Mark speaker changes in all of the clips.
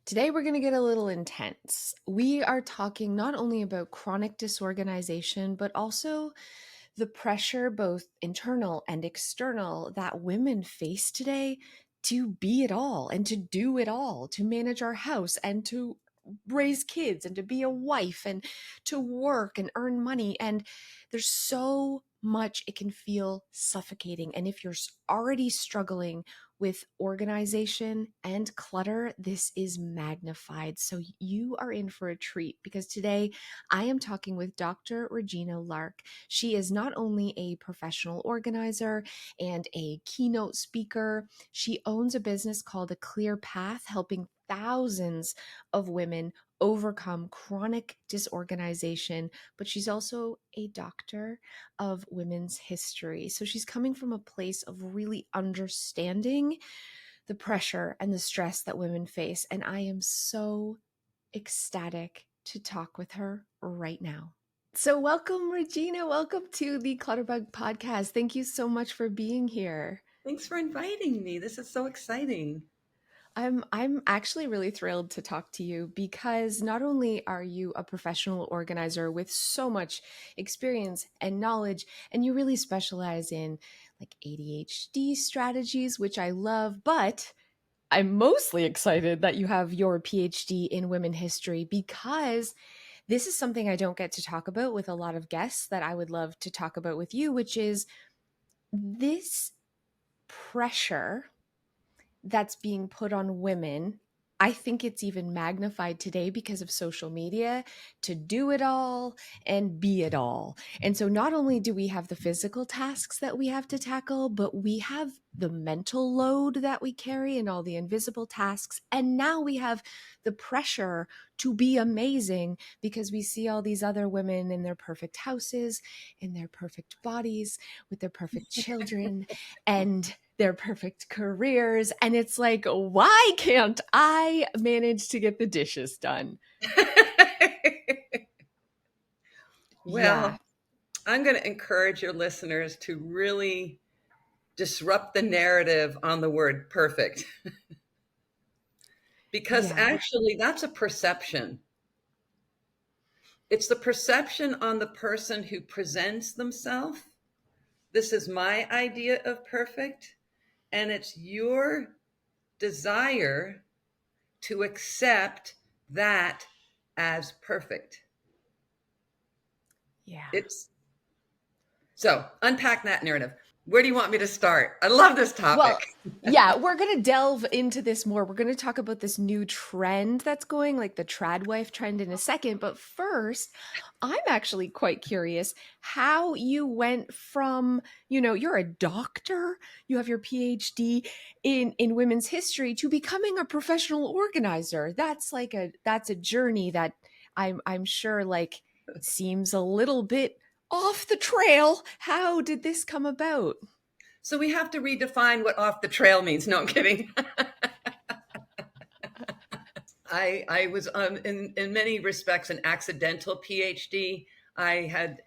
Speaker 1: Today, we're going to get a little intense. We are talking not only about chronic disorganization, but also the pressure, both internal and external, that women face today to be it all and to do it all, to manage our house and to raise kids and to be a wife and to work and earn money. And there's so much it can feel suffocating. And if you're already struggling with organization and clutter, this is magnified. So you are in for a treat because today I am talking with Dr. Regina Lark. She is not only a professional organizer and a keynote speaker, she owns a business called A Clear Path, helping thousands of women overcome chronic disorganization, but she's also a doctor of women's history. So she's coming from a place of really understanding the pressure and the stress that women face. And I am so ecstatic to talk with her right now. So, welcome, Regina. Welcome to the Clutterbug podcast. Thank you so much for being here.
Speaker 2: Thanks for inviting me. This is so exciting.
Speaker 1: I'm actually really thrilled to talk to you because not only are you a professional organizer with so much experience and knowledge, and you really specialize in like ADHD strategies, which I love, but I'm mostly excited that you have your PhD in women history because this is something I don't get to talk about with a lot of guests that I would love to talk about with you, which is this pressure that's being put on women. I think it's even magnified today because of social media to do it all and be it all. And so not only do we have the physical tasks that we have to tackle, but we have the mental load that we carry and all the invisible tasks. And now we have the pressure to be amazing because we see all these other women in their perfect houses, in their perfect bodies, with their perfect children. And their perfect careers. And it's like, why can't I manage to get the dishes done? Yeah.
Speaker 2: Well, I'm going to encourage your listeners to really disrupt the narrative on the word perfect because
Speaker 1: Yeah.
Speaker 2: actually that's a perception. It's the perception on the person who presents themselves. This is my idea of perfect. And it's your desire to accept that as perfect.
Speaker 1: Yeah.
Speaker 2: It's so unpack that narrative. Where do you want me to start? I love this topic.
Speaker 1: Well, yeah, we're going to delve into this more. We're going to talk about this new trend that's going, like the trad wife trend, in a second. But first, I'm actually quite curious how you went from, you're a doctor, you have your PhD in women's history to becoming a professional organizer. That's a journey that I'm sure like seems a little bit off the trail. How did this come about?
Speaker 2: So we have to redefine what off the trail means. No, I'm kidding. I was in many respects an accidental PhD. I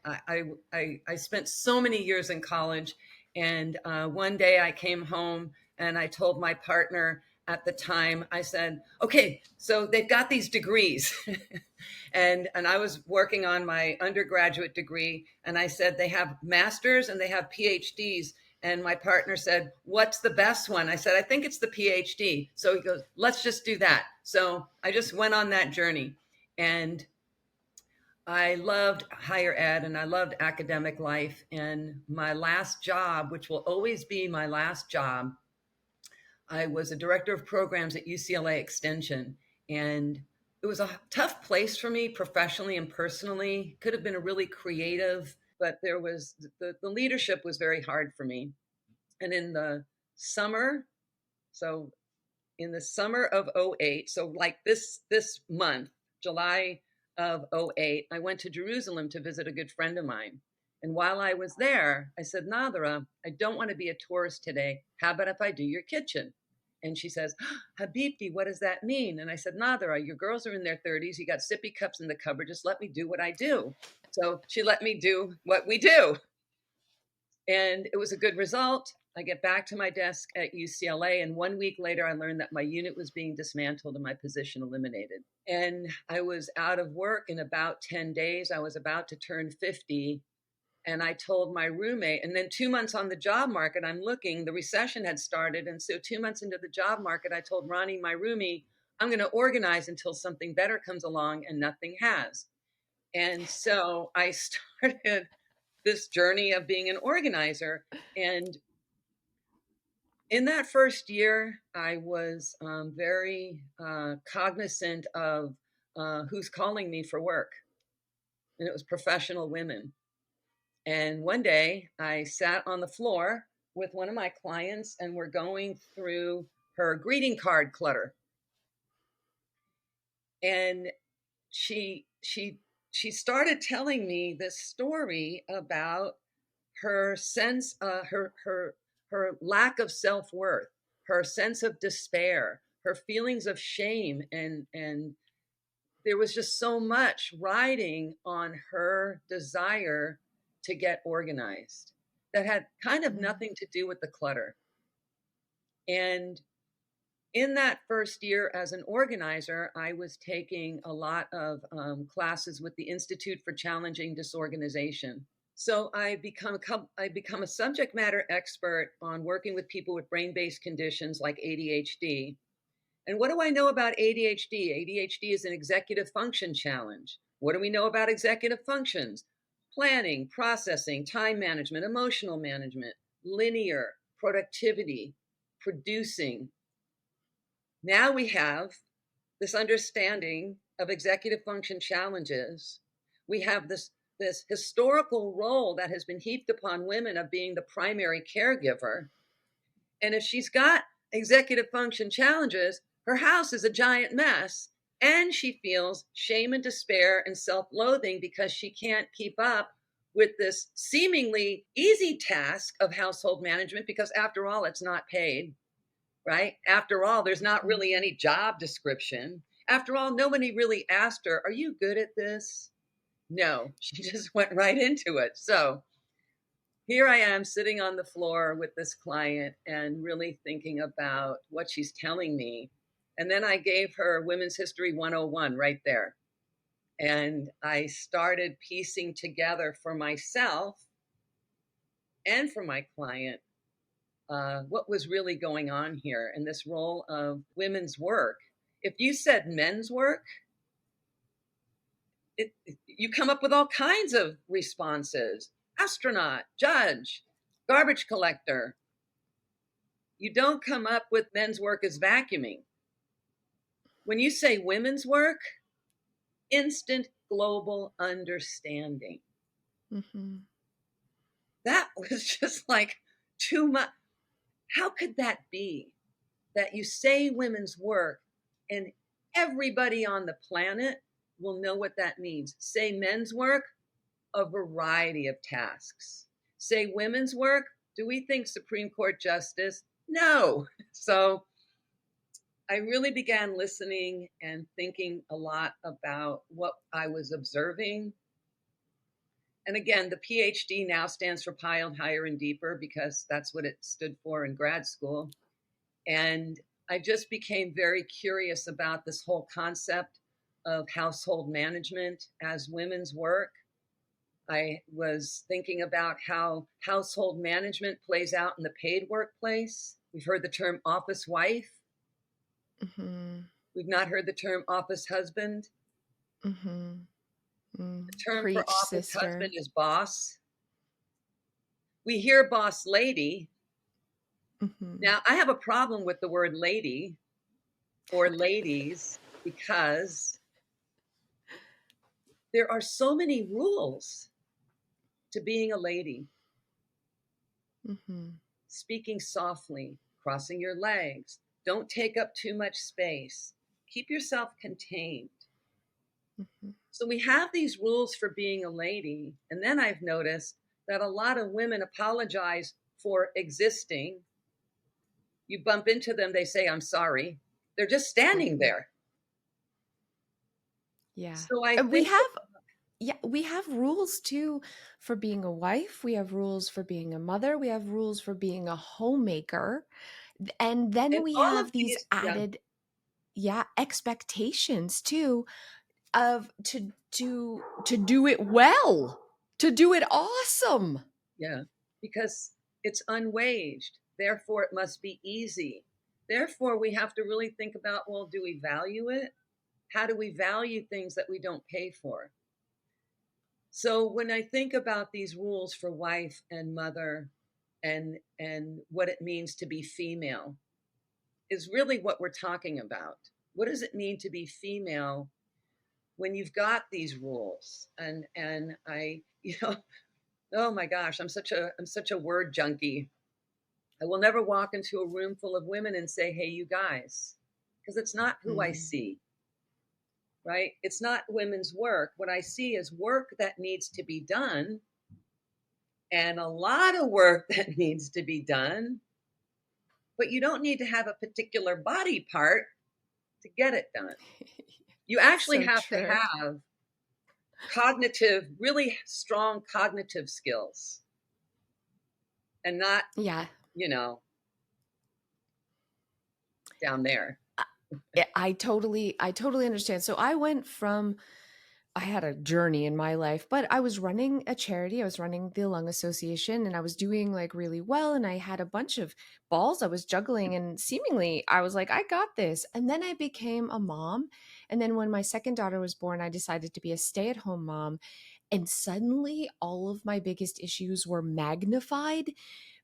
Speaker 2: spent so many years in college, and one day I came home and I told my partner at the time, I said, "Okay, so they've got these degrees," and I was working on my undergraduate degree, and I said they have masters and they have PhDs. And my partner said, "What's the best one?" I said, "I think it's the PhD." So he goes, "Let's just do that." So I just went on that journey. And I loved higher ed and I loved academic life. And my last job, which will always be my last job, I was a director of programs at UCLA Extension. And it was a tough place for me professionally and personally. Could have been a really creative, but the leadership was very hard for me. And in the summer, so in the summer of '08, so like this month, July of '08, I went to Jerusalem to visit a good friend of mine. And while I was there, I said, "Nadra, I don't want to be a tourist today. How about if I do your kitchen?" And she says, "Habibti, what does that mean?" And I said, "Nadra, your girls are in their 30s. You got sippy cups in the cupboard. Just let me do what I do." So she let me do what we do. And it was a good result. I get back to my desk at UCLA, and 1 week later, I learned that my unit was being dismantled and my position eliminated. And I was out of work in about 10 days. I was about to turn 50. And I told my roommate, and then 2 months on the job market, I'm looking, the recession had started. And so 2 months into the job market, I told Ronnie, my roomie, I'm going to organize until something better comes along, and nothing has. And so I started this journey of being an organizer. And in that first year, I was very cognizant of who's calling me for work. And it was professional women. And one day I sat on the floor with one of my clients, and we're going through her greeting card clutter. And she started telling me this story about her sense, her lack of self-worth, her sense of despair, her feelings of shame, and there was just so much riding on her desire to get organized that had kind of
Speaker 1: Mm.
Speaker 2: nothing to do with the clutter. And in that first year as an organizer, I was taking a lot of classes with the Institute for Challenging Disorganization. So I become a subject matter expert on working with people with brain-based conditions like ADHD. And what do I know about ADHD? ADHD is an executive function challenge. What do we know about executive functions? Planning, processing, time management, emotional management, linear, productivity, producing. Now we have this understanding of executive function challenges. We have this historical role that has been heaped upon women of being the primary caregiver. And if she's got executive function challenges, her house is a giant mess. And she feels shame and despair and self loathing because she can't keep up with this seemingly easy task of household management, because after all, it's not paid, right? After all, there's not
Speaker 1: Mhm.
Speaker 2: really any job description. After all, nobody really asked her, are you good at this? No, she just went right into it. So here I am sitting on the floor with this client and really thinking about what she's telling me. And then I gave her Women's History 101 right there. And I started piecing together for myself and for my client what was really going on here in this role of women's work. If you said men's work, you come up with all kinds of responses: astronaut, judge, garbage collector. You don't come up with men's work as vacuuming. When you say women's work, instant global understanding.
Speaker 1: Mhm.
Speaker 2: That was just like too much. How could that be that you say women's work and everybody on the planet will know what that means? Say men's work, a variety of tasks. Say women's work, do we think Supreme Court justice? No. So I really began listening and thinking a lot about what I was observing. And again, the PhD now stands for piled higher and deeper, because that's what it stood for in grad school. And I just became very curious about this whole concept of household management as women's work. I was thinking about how household management plays out in the paid workplace. We've heard the term office wife.
Speaker 1: Mhm.
Speaker 2: We've not heard the term office husband.
Speaker 1: Mhm.
Speaker 2: The
Speaker 1: Mm.
Speaker 2: term for
Speaker 1: Preach,
Speaker 2: office
Speaker 1: sister.
Speaker 2: husband is boss. We hear boss lady.
Speaker 1: Mhm.
Speaker 2: Now, I have a problem with the word lady or ladies, because there are so many rules to being a lady.
Speaker 1: Mhm.
Speaker 2: Speaking softly, crossing your legs, don't take up too much space, keep yourself contained.
Speaker 1: Mhm.
Speaker 2: So we have these rules for being a lady. And then I've noticed that a lot of women apologize for existing. You bump into them, they say, I'm sorry. They're just standing
Speaker 1: Mhm.
Speaker 2: there.
Speaker 1: Yeah.
Speaker 2: So I
Speaker 1: And we
Speaker 2: think,
Speaker 1: have yeah, we have rules too for being a wife. We have rules for being a mother. We have rules for being a homemaker. And then
Speaker 2: And
Speaker 1: we
Speaker 2: all of
Speaker 1: have these
Speaker 2: these, yeah,
Speaker 1: added, yeah, expectations too of to do it well, to do it awesome.
Speaker 2: yeah, because it's unwaged. Therefore, it must be easy. Therefore, we have to really think about, well, do we value it? How do we value things that we don't pay for? So when I think about these rules for wife and mother and what it means to be female is really what we're talking about. What does it mean to be female when you've got these rules? And I, oh my gosh, I'm such a word junkie. I will never walk into a room full of women and say, "Hey, you guys," because it's not who I
Speaker 1: Mm.
Speaker 2: see, right? It's not women's work. What I see is work that needs to be done, and a lot of work that needs to be done, but you don't need to have a particular body part to get it done. You actually
Speaker 1: So
Speaker 2: have to
Speaker 1: true.
Speaker 2: have cognitive, really strong cognitive skills and not,
Speaker 1: Yeah.
Speaker 2: you know, down there.
Speaker 1: I totally understand. So I had a journey in my life, but I was running a charity. I was running the Lung Association and I was doing like really well. And I had a bunch of balls I was juggling. And seemingly I was like, I got this. And then I became a mom. And then when my second daughter was born, I decided to be a stay at home mom. And suddenly all of my biggest issues were magnified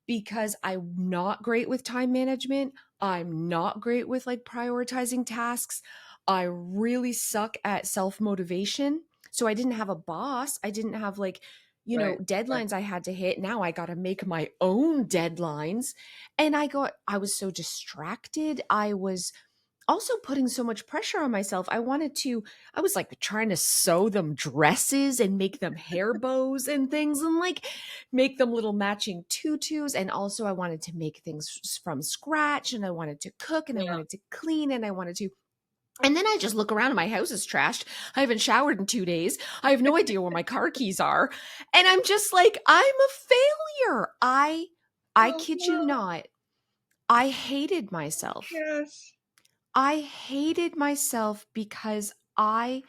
Speaker 1: because I'm not great with time management. I'm not great with like prioritizing tasks. I really suck at self motivation. So I didn't have a boss. I didn't have like,
Speaker 2: Right. Right.
Speaker 1: deadlines I had to hit. Now I got to make my own deadlines. And I was so distracted. I was also putting so much pressure on myself. I was like trying to sew them dresses and make them hair bows and things and like make them little matching tutus. And also, I wanted to make things from scratch and I wanted to cook and I
Speaker 2: Yeah.
Speaker 1: wanted to clean and I wanted to. And then I just look around and my house is trashed. I haven't showered in 2 days. I have no idea where my car keys are. And I'm just like, I'm a failure. I
Speaker 2: Oh,
Speaker 1: kid you
Speaker 2: no.
Speaker 1: not. I hated myself.
Speaker 2: Yes.
Speaker 1: I hated myself because I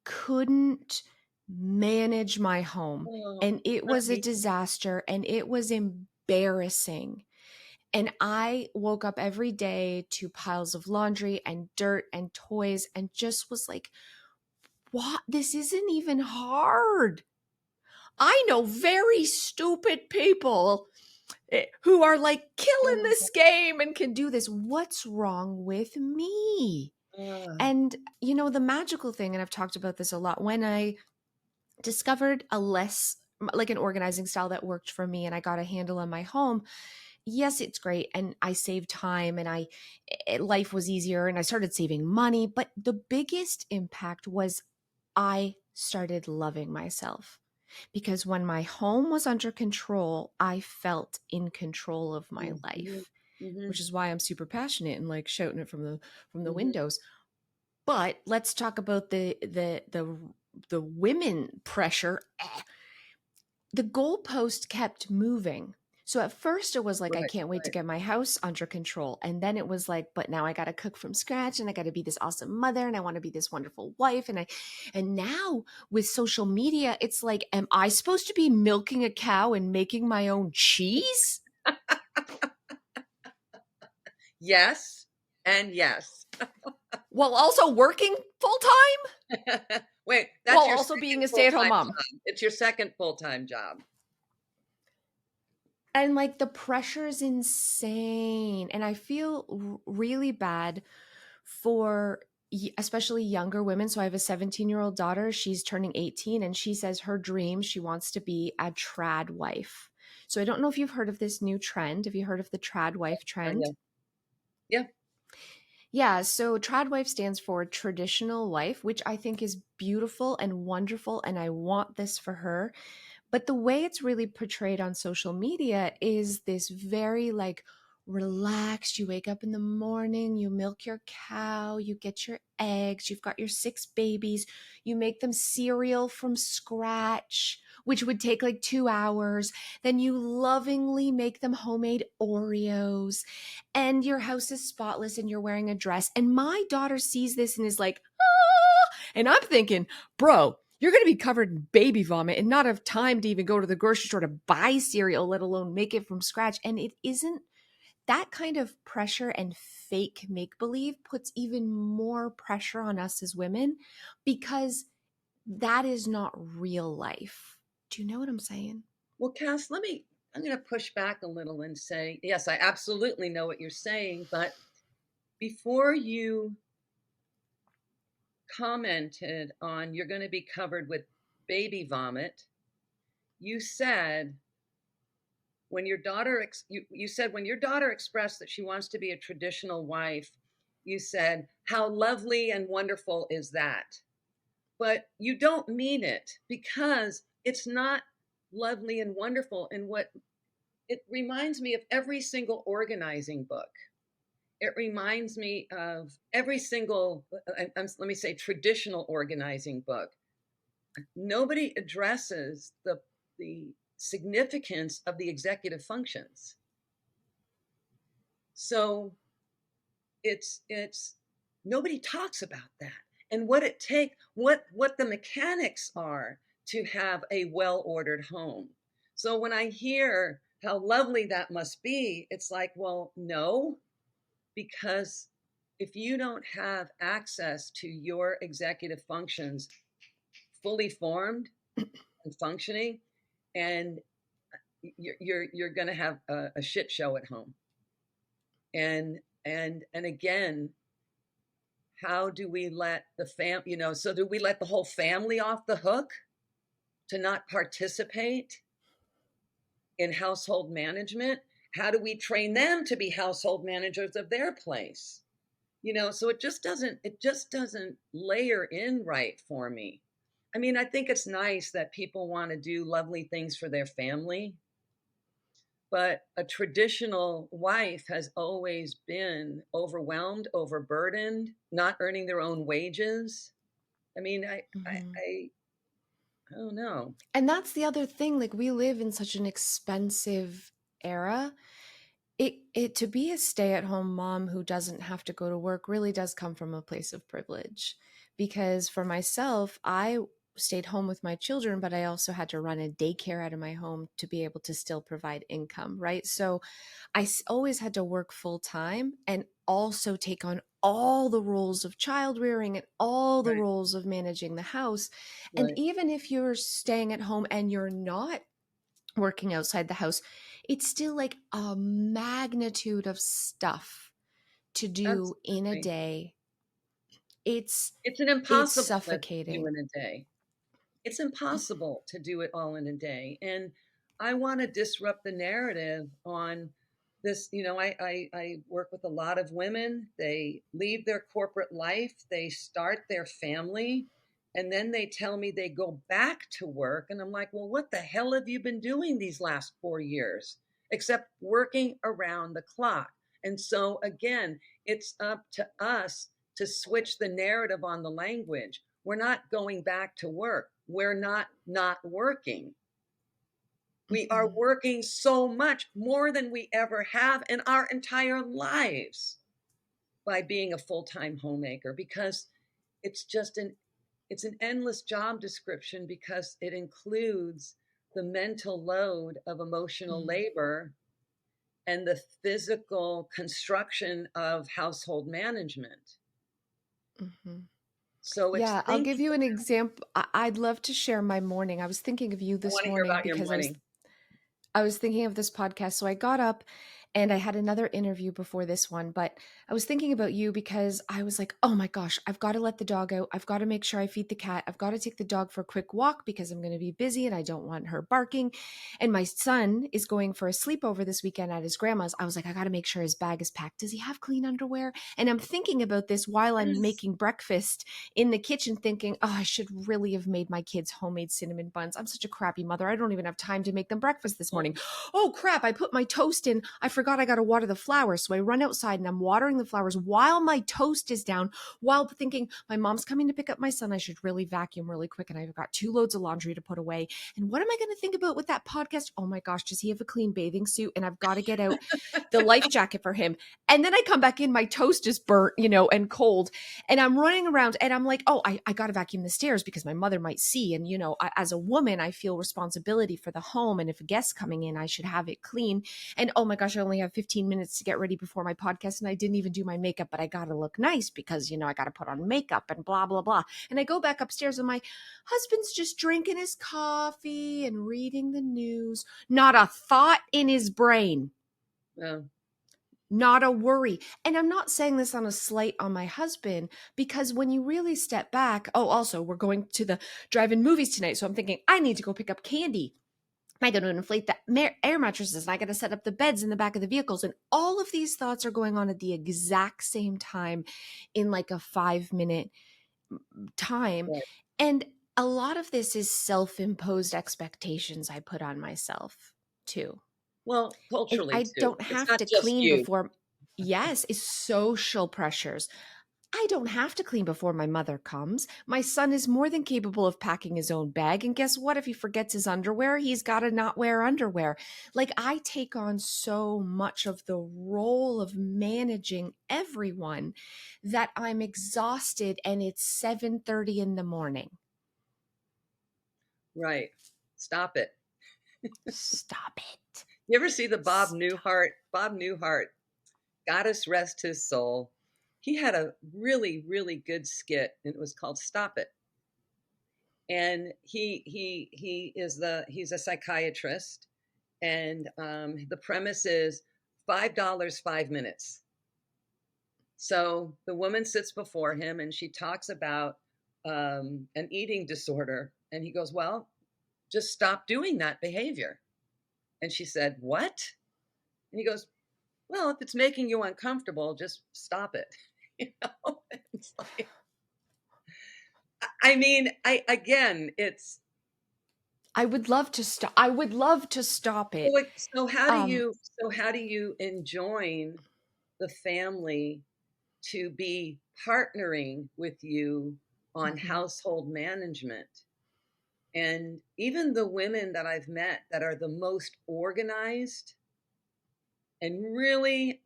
Speaker 1: couldn't manage my home.
Speaker 2: Oh,
Speaker 1: And it
Speaker 2: not
Speaker 1: was a
Speaker 2: me.
Speaker 1: disaster and it was embarrassing. And I woke up every day to piles of laundry and dirt and toys and just was like, what? This isn't even hard. I know very stupid people who are like killing
Speaker 2: Oh,
Speaker 1: this game and can do this. What's wrong with me?
Speaker 2: uh,
Speaker 1: And, the magical thing, and I've talked about this a lot, when I discovered like an organizing style that worked for me and I got a handle on my home, yes, it's great. And I saved time and life was easier and I started saving money. But the biggest impact was I started loving myself because when my home was under control, I felt in control of my
Speaker 2: mm-hmm,
Speaker 1: life,
Speaker 2: mm-hmm,
Speaker 1: which is why I'm super passionate and like shouting it from the
Speaker 2: mm-hmm.
Speaker 1: windows. But let's talk about the women pressure. The goalpost kept moving. So at first it was like, I
Speaker 2: Right,
Speaker 1: can't wait to
Speaker 2: right.
Speaker 1: get my house under control. And then it was like, but now I got to cook from scratch and I got to be this awesome mother and I want to be this wonderful wife. And now with social media, it's like, am I supposed to be milking a cow and making my own cheese
Speaker 2: Yes, and yes.
Speaker 1: while also working full time
Speaker 2: Wait,
Speaker 1: while
Speaker 2: that's your
Speaker 1: also
Speaker 2: second
Speaker 1: being a stay at home
Speaker 2: full-time
Speaker 1: mom?
Speaker 2: job. It's your second full-time job.
Speaker 1: And like the pressure is insane. And I feel really bad for especially younger women. So I have a 17-year-old daughter. She's turning 18 and she says her dream, she wants to be a trad wife. So I don't know if you've heard of this new trend. Have you heard of the trad wife
Speaker 2: Yeah.
Speaker 1: trend?
Speaker 2: Yeah.
Speaker 1: Yeah, so trad wife stands for traditional wife, which I think is beautiful and wonderful. And I want this for her. But the way it's really portrayed on social media is this very like relaxed. You wake up in the morning, you milk your cow, you get your eggs, you've got your 6 babies, you make them cereal from scratch, which would take like 2 hours. Then you lovingly make them homemade Oreos, and your house is spotless and you're wearing a dress. And my daughter sees this and is like, ah! And I'm thinking, bro, you're going to be covered in baby vomit and not have time to even go to the grocery store to buy cereal, let alone make it from scratch. And it isn't that kind of pressure, and fake make believe puts even more pressure on us as women because that is not real life. Do you know what I'm saying?
Speaker 2: Well, Cass, I'm going to push back a little and say, yes, I absolutely know what you're saying, but before you commented on you're going to be covered with baby vomit, you said when your daughter you said when your daughter expressed that she wants to be a traditional wife, you said, how lovely and wonderful is that? But you don't mean it, because it's not lovely and wonderful. And what it reminds me of every single organizing book. It reminds me of every single, let me say, traditional organizing book. Nobody addresses the significance of the executive functions. So it's nobody talks about that, and what it take what the mechanics are to have a well-ordered home. So when I hear how lovely that must be, it's like, well, no, because if you don't have access to your executive functions fully formed and functioning, and you're going to have a shit show at home. And again, how do we let so do we let the whole family off the hook to not participate in household management? How do we train them to be household managers of their place? So it just doesn't layer in right for me. I mean, I think it's nice that people want to do lovely things for their family, but a traditional wife has always been overwhelmed, overburdened, not earning their own wages. I mean,
Speaker 1: Mhm.
Speaker 2: I don't know.
Speaker 1: And that's the other thing. Like, we live in such an expensive era. It to be a stay-at-home mom who doesn't have to go to work really does come from a place of privilege. Because for myself, I stayed home with my children, but I also had to run a daycare out of my home to be able to still provide income, right? So always had to work full time and also take on all the roles of child rearing and all the
Speaker 2: Right,
Speaker 1: roles of managing the house. And
Speaker 2: right.
Speaker 1: even if you're staying at home and you're not working outside the house, it's still like a magnitude of stuff to do in a
Speaker 2: Absolutely.
Speaker 1: day. It's
Speaker 2: It's an
Speaker 1: it's
Speaker 2: impossible to do
Speaker 1: suffocating.
Speaker 2: in a day. It's impossible to do it all in a day. And I want to disrupt the narrative on this. I work with a lot of women. They leave their corporate life, they start their family, and then they tell me they go back to work. And I'm like, well, what the hell have you been doing these last 4 years except working around the clock? And so, again, it's up to us to switch the narrative on the language. We're not going back to work. We're not working. We are
Speaker 1: Mhm.
Speaker 2: working so much more than we ever have in our entire lives by being a full-time homemaker, because it's just an endless job description, because it includes the mental load of emotional
Speaker 1: Mhm.
Speaker 2: labor and the physical construction of household management.
Speaker 1: Mhm.
Speaker 2: So it's
Speaker 1: Yeah, I'll give
Speaker 2: thinking.
Speaker 1: you an example. I'd love to share my morning. I was thinking of you
Speaker 2: I
Speaker 1: this
Speaker 2: want to hear
Speaker 1: morning
Speaker 2: about your
Speaker 1: because
Speaker 2: morning.
Speaker 1: I was thinking of this podcast. So I got up and I had another interview before this one, but I was thinking about you because I was like, oh my gosh, I've got to let the dog out. I've got to make sure I feed the cat. I've got to take the dog for a quick walk because I'm going to be busy and I don't want her barking. And my son is going for a sleepover this weekend at his grandma's. I was like, I got to make sure his bag is packed. Does he have clean underwear? And I'm thinking about this while I'm
Speaker 2: Yes.
Speaker 1: making breakfast in the kitchen, thinking, oh, I should really have made my kids homemade cinnamon buns. I'm such a crappy mother. I don't even have time to make them breakfast this morning. Oh crap, I put my toast in. I forgot I got to water the flowers. So I run outside and I'm watering the flowers while my toast is down, while thinking my mom's coming to pick up my son. I should really vacuum really quick. And I've got 2 loads of laundry to put away. And what am I going to think about with that podcast? Oh my gosh, does he have a clean bathing suit? And I've got to get out the life jacket for him. And then I come back in, my toast is burnt, and cold. And I'm running around and I'm like, oh, I got to vacuum the stairs because my mother might see. And, as a woman, I feel responsibility for the home. And if a guest's coming in, I should have it clean. And oh my gosh, I only have 15 minutes to get ready before my podcast. And I didn't even do my makeup, but I got to look nice because, I got to put on makeup and blah, blah, blah. And I go back upstairs and my husband's just drinking his coffee and reading the news. Not a thought in his brain.
Speaker 2: Oh,
Speaker 1: Not a worry. And I'm not saying this on a slight on my husband, because when you really step back, oh, also, we're going to the drive-in movies tonight. So I'm thinking, I need to go pick up candy. I got to inflate the air mattresses and I got to set up the beds in the back of the vehicles. And all of these thoughts are going on at the exact same time in like a 5-minute time.
Speaker 2: right.
Speaker 1: And a lot of this is self-imposed expectations I put on myself too.
Speaker 2: Well, culturally
Speaker 1: I
Speaker 2: too.
Speaker 1: don't
Speaker 2: It's
Speaker 1: have
Speaker 2: not
Speaker 1: to
Speaker 2: just
Speaker 1: clean
Speaker 2: you.
Speaker 1: before. Yes, it's social pressures. I don't have to clean before my mother comes. My son is more than capable of packing his own bag. And guess what? If he forgets his underwear, he's got to not wear underwear. Like, I take on so much of the role of managing everyone that I'm exhausted and it's 7:30 in the morning.
Speaker 2: Right. Stop it.
Speaker 1: Stop it.
Speaker 2: You ever see the Bob
Speaker 1: Stop.
Speaker 2: Newhart? Bob Newhart, goddess rest his soul. He had a really, really good skit, and it was called "Stop It." And he's a psychiatrist, and the premise is $5, 5 minutes. So the woman sits before him, and she talks about an eating disorder, and he goes, "Well, just stop doing that behavior." And she said, "What?" And he goes, "Well, if it's making you uncomfortable, just stop it." You know, it's like, I mean, I again, it's
Speaker 1: I would love to stop. I would love to stop
Speaker 2: so,
Speaker 1: it.
Speaker 2: like,
Speaker 1: Um,
Speaker 2: so how do you enjoin the family to be partnering with you on
Speaker 1: mhm,
Speaker 2: household management? And even the women that I've met that are the most organized and really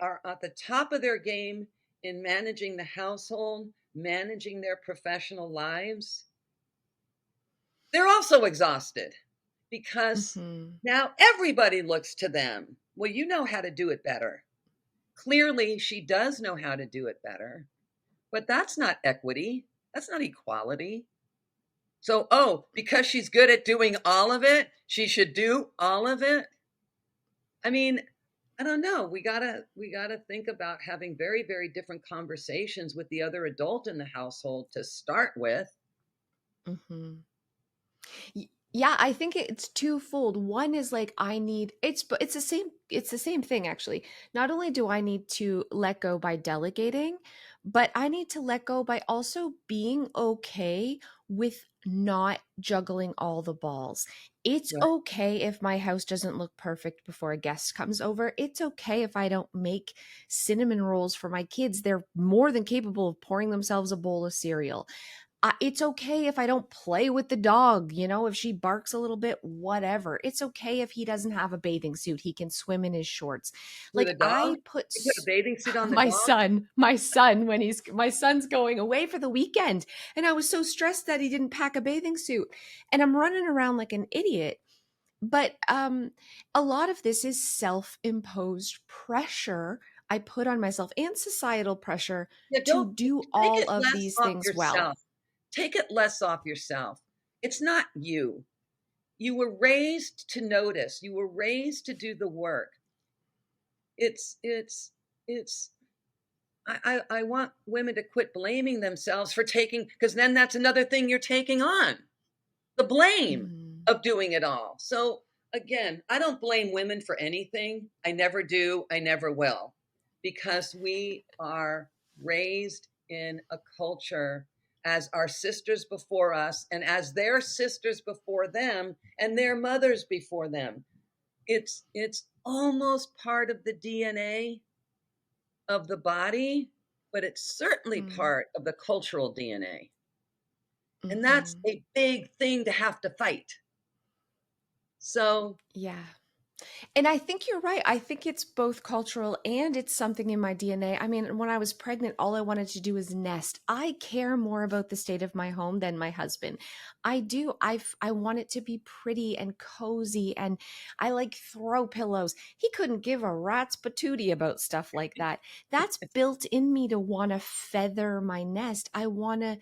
Speaker 2: are at the top of their game in managing the household, managing their professional lives, they're also exhausted because
Speaker 1: mhm,
Speaker 2: now everybody looks to them. Well, you know how to do it better. Clearly, she does know how to do it better, but that's not equity. That's not equality. So, oh, because she's good at doing all of it, she should do all of it. I mean, I don't know. We gotta think about having very, very different conversations with the other adult in the household to start with.
Speaker 1: mhm. Yeah, I think it's twofold. One is like but it's the same thing actually. Not only do I need to let go by delegating, but I need to let go by also being okay with not juggling all the balls. It's
Speaker 2: Right.
Speaker 1: okay if my house doesn't look perfect before a guest comes over. It's okay if I don't make cinnamon rolls for my kids. They're more than capable of pouring themselves a bowl of cereal. It's okay if I don't play with the dog, if she barks a little bit, whatever. It's okay if he doesn't have a bathing suit. He can swim in his shorts.
Speaker 2: With
Speaker 1: Like
Speaker 2: a dog?
Speaker 1: I put
Speaker 2: You put a bathing suit on the
Speaker 1: my
Speaker 2: dog?
Speaker 1: son when my son's going away for the weekend, and I was so stressed that he didn't pack a bathing suit, and I'm running around like an idiot. But a lot of this is self-imposed pressure I put on myself and societal pressure
Speaker 2: Yeah,
Speaker 1: to
Speaker 2: don't
Speaker 1: do
Speaker 2: take
Speaker 1: all
Speaker 2: it
Speaker 1: of
Speaker 2: less
Speaker 1: these
Speaker 2: off
Speaker 1: things well.
Speaker 2: yourself. Take it less off yourself. It's not you. You were raised to notice. You were raised to do the work. It's I want women to quit blaming themselves for taking, because then that's another thing you're taking on. The blame
Speaker 1: Mm.
Speaker 2: of doing it all. So again, I don't blame women for anything. I never do. I never will. Because we are raised in a culture as our sisters before us and as their sisters before them and their mothers before them. It's almost part of the DNA of the body, but it's certainly
Speaker 1: Mm,
Speaker 2: part of the cultural DNA. And that's
Speaker 1: mhm.
Speaker 2: a big thing to have to fight. So,
Speaker 1: Yeah. And I think you're right. I think it's both cultural and it's something in my DNA. I mean, when I was pregnant, all I wanted to do was nest. I care more about the state of my home than my husband. I do. I want it to be pretty and cozy, and I like throw pillows. He couldn't give a rat's patootie about stuff like that. That's built in me to want to feather my nest. I want to,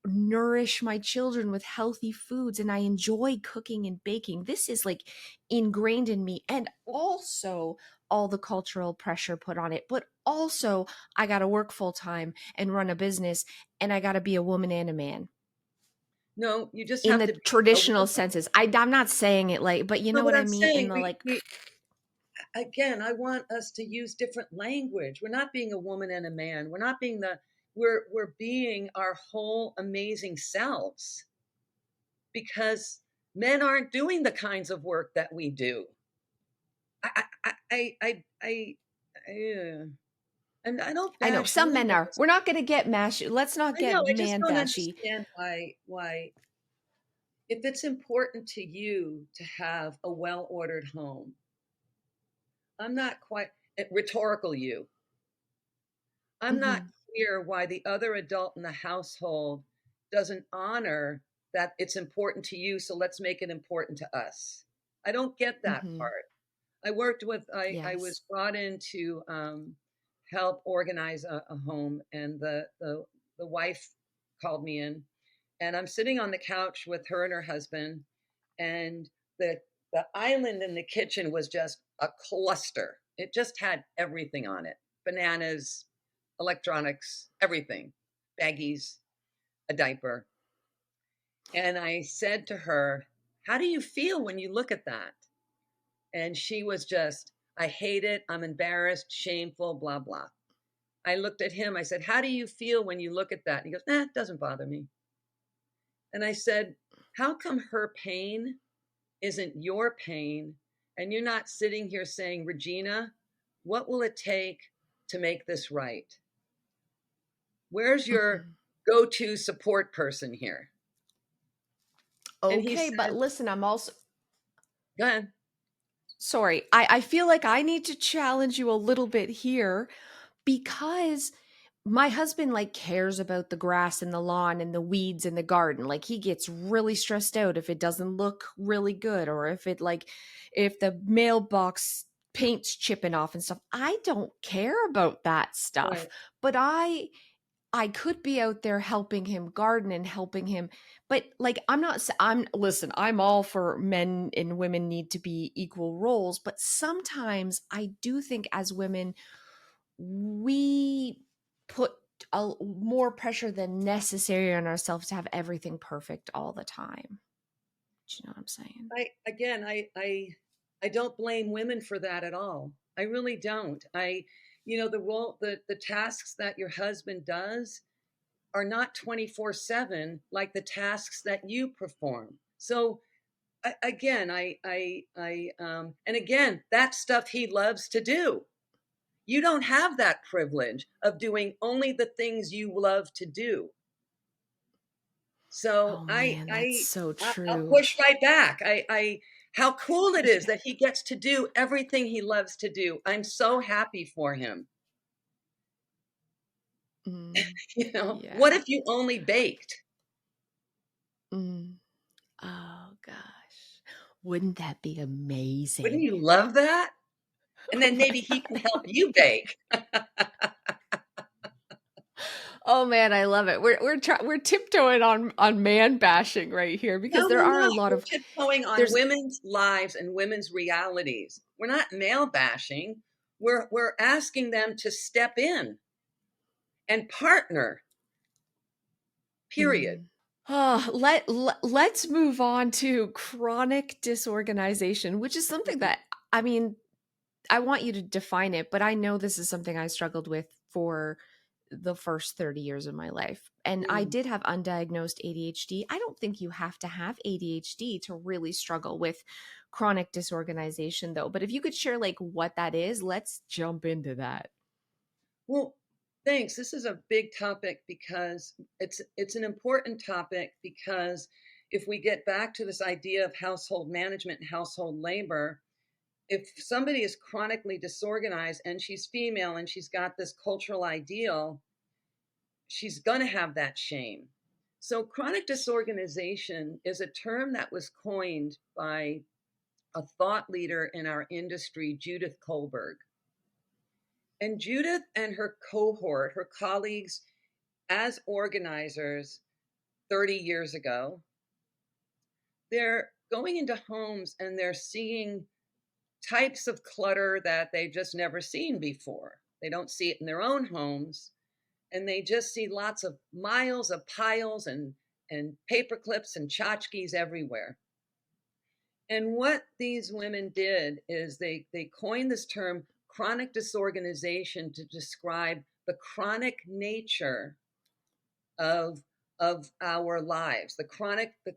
Speaker 1: nourish my children with healthy foods, and I enjoy cooking and baking. This is like ingrained in me, and also all the cultural pressure put on it, but also I got to work full time and run a business, and I got to be a woman and a man
Speaker 2: no, you just
Speaker 1: in
Speaker 2: have
Speaker 1: the
Speaker 2: to be a
Speaker 1: traditional
Speaker 2: woman.
Speaker 1: senses. I'm not saying it like, but you
Speaker 2: No,
Speaker 1: know
Speaker 2: what
Speaker 1: what I
Speaker 2: I'm
Speaker 1: mean, in
Speaker 2: saying,
Speaker 1: the like,
Speaker 2: we again, I want us to use different language. We're not being a woman and a man. We're not being the we're being our whole amazing selves because men aren't doing the kinds of work that we do. I I I I I, I and I don't
Speaker 1: I know
Speaker 2: bash
Speaker 1: some
Speaker 2: women.
Speaker 1: men are. We're not going to get mashy. Let's not
Speaker 2: I know.
Speaker 1: get
Speaker 2: I just
Speaker 1: man
Speaker 2: don't
Speaker 1: bashy.
Speaker 2: understand why if it's important to you to have a well-ordered home, I'm not quite rhetorical you. I'm not
Speaker 1: Hmm.
Speaker 2: clear why the other adult in the household doesn't honor that it's important to you, so let's make it important to us. I don't get that
Speaker 1: Hmm.
Speaker 2: part. I was
Speaker 1: Yes.
Speaker 2: brought in to help organize a home, and the wife called me in, and I'm sitting on the couch with her and her husband, and the island in the kitchen was just a cluster. It just had everything on it: bananas, electronics, everything, baggies, a diaper. And I said to her, "How do you feel when you look at that?" And she was just, "I hate it. I'm embarrassed, shameful, blah, blah." I looked at him. I said, "How do you feel when you look at that?" And he goes, "It doesn't bother me." And I said, "How come her pain isn't your pain? And you're not sitting here saying, Regina, what will it take to make this right? Where's your
Speaker 1: Hmm.
Speaker 2: go to support person here?" And he
Speaker 1: Okay, but
Speaker 2: said,
Speaker 1: listen, I'm also
Speaker 2: "Go ahead."
Speaker 1: sorry. I feel like I need to challenge you a little bit here because my husband like cares about the grass and the lawn and the weeds in the garden. Like he gets really stressed out if it doesn't look really good, or if it like if the mailbox paint's chipping off and stuff. I don't care about that stuff.
Speaker 2: Right.
Speaker 1: But I could be out there helping him garden and helping him, but like I'm not I'm listen, I'm all for men and women need to be equal roles, but sometimes I do think as women we put more pressure than necessary on ourselves to have everything perfect all the time. Do you know what I'm saying?
Speaker 2: I don't blame women for that at all. I really don't. The role, the tasks that your husband does are not 24/7 like the tasks that you perform. So again, and again, that's stuff he loves to do. You don't have that privilege of doing only the things you love to do. So
Speaker 1: Oh man, that's so
Speaker 2: I'll
Speaker 1: true.
Speaker 2: push right back. How cool it is that he gets to do everything he loves to do. I'm so happy for him.
Speaker 1: Mm,
Speaker 2: What
Speaker 1: yeah.
Speaker 2: if you only baked?
Speaker 1: Mm. Oh gosh. Wouldn't that be
Speaker 2: Wouldn't
Speaker 1: amazing?
Speaker 2: you love that? And
Speaker 1: Oh
Speaker 2: then
Speaker 1: my
Speaker 2: maybe he can
Speaker 1: god.
Speaker 2: help you bake.
Speaker 1: Oh man, I love it. We're tiptoeing on man bashing right here because
Speaker 2: No,
Speaker 1: there
Speaker 2: we're
Speaker 1: are a
Speaker 2: not.
Speaker 1: lot
Speaker 2: We're
Speaker 1: of
Speaker 2: tiptoeing on
Speaker 1: there's
Speaker 2: women's lives and women's realities. We're not male bashing. We're asking them to step in and partner. Period.
Speaker 1: mm. Let's move on to chronic disorganization, which is something that I mean, I want you to define it, but I know this is something I struggled with for the first 30 years of my life. And I
Speaker 2: Mm.
Speaker 1: did have undiagnosed ADHD. I don't think you have to have ADHD to really struggle with chronic disorganization, though. But if you could share like what that is, let's jump into that.
Speaker 2: Well, thanks. This is a big topic because it's an important topic because if we get back to this idea of household management and household labor, if somebody is chronically disorganized and she's female and she's got this cultural ideal, she's going to have that shame. So, chronic disorganization is a term that was coined by a thought leader in our industry, Judith Kohlberg. And Judith and her cohort, her colleagues as organizers 30 years ago, they're going into homes and they're seeing types of clutter that they've just never seen before. They don't see it in their own homes, and they just see lots of miles of piles and paper clips and tchotchkes everywhere. And what these women did is they coined this term chronic disorganization to describe the chronic nature of of our lives, the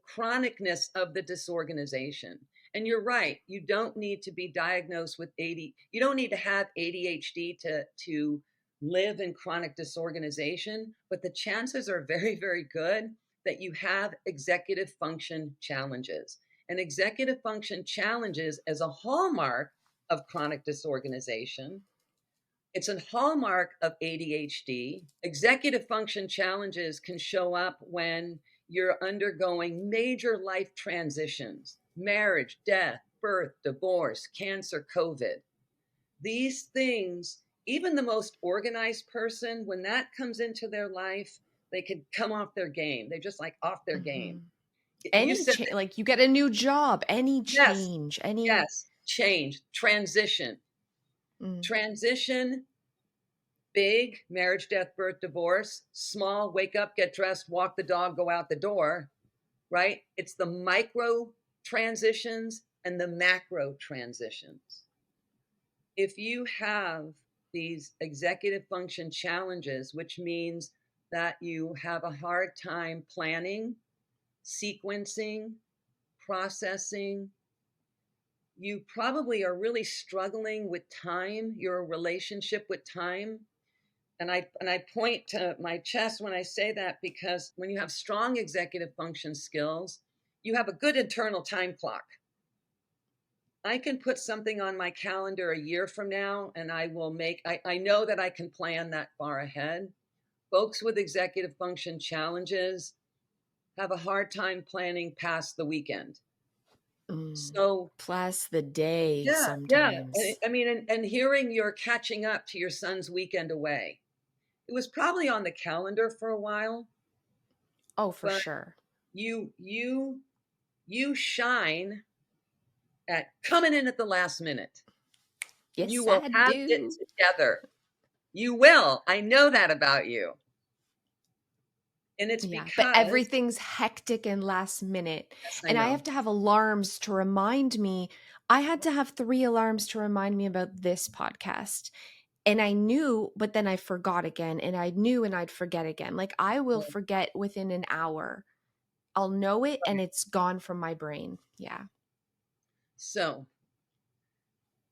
Speaker 2: chronicness of the disorganization. And you're right, you don't need to be diagnosed with you don't need to have ADHD to live in chronic disorganization, but the chances are very, very good that you have executive function challenges. And executive function challenges as a hallmark of chronic disorganization, it's a hallmark of ADHD. Executive function challenges can show up when you're undergoing major life transitions, marriage, death, birth, divorce, cancer, COVID. These things, even the most organized person, when that comes into their life, they could come off their game. They're just like off their
Speaker 1: Hmm.
Speaker 2: game. You
Speaker 1: Any
Speaker 2: said,
Speaker 1: change, like you get a new job, any
Speaker 2: yes,
Speaker 1: change, any.
Speaker 2: yes, change, transition.
Speaker 1: Mm,
Speaker 2: Transition. Big, marriage, death, birth, divorce. Small, wake up, get dressed, walk the dog, go out the door, right? It's the micro transitions and the macro transitions. If you have these executive function challenges, which means that you have a hard time planning, sequencing, processing, you probably are really struggling with time, your relationship with time. And I point to my chest when I say that because when you have strong executive function skills, you have a good internal time clock. I can put something on my calendar a year from now and I know that I can plan that far ahead. Folks with executive function challenges have a hard time planning past the weekend.
Speaker 1: mm.
Speaker 2: So
Speaker 1: Plus the day
Speaker 2: yeah.
Speaker 1: sometimes.
Speaker 2: I mean, and hearing you're catching up to your son's weekend away, it was probably on the calendar for a while,
Speaker 1: Oh, for
Speaker 2: but
Speaker 1: sure.
Speaker 2: you you you shine at coming in at the last minute. You
Speaker 1: Yes,
Speaker 2: will
Speaker 1: I
Speaker 2: have it
Speaker 1: do.
Speaker 2: together. You will. I know that about you. And it's
Speaker 1: Yeah, but
Speaker 2: because,
Speaker 1: everything's hectic and last minute.
Speaker 2: yes, I
Speaker 1: And I
Speaker 2: know.
Speaker 1: have to have alarms to remind me. I had to have 3 alarms to remind me about this podcast. And I knew, but then I forgot again. And I knew and I'd forget again. Like I will forget within an hour. I'll know it and it's gone from my brain. Yeah.
Speaker 2: So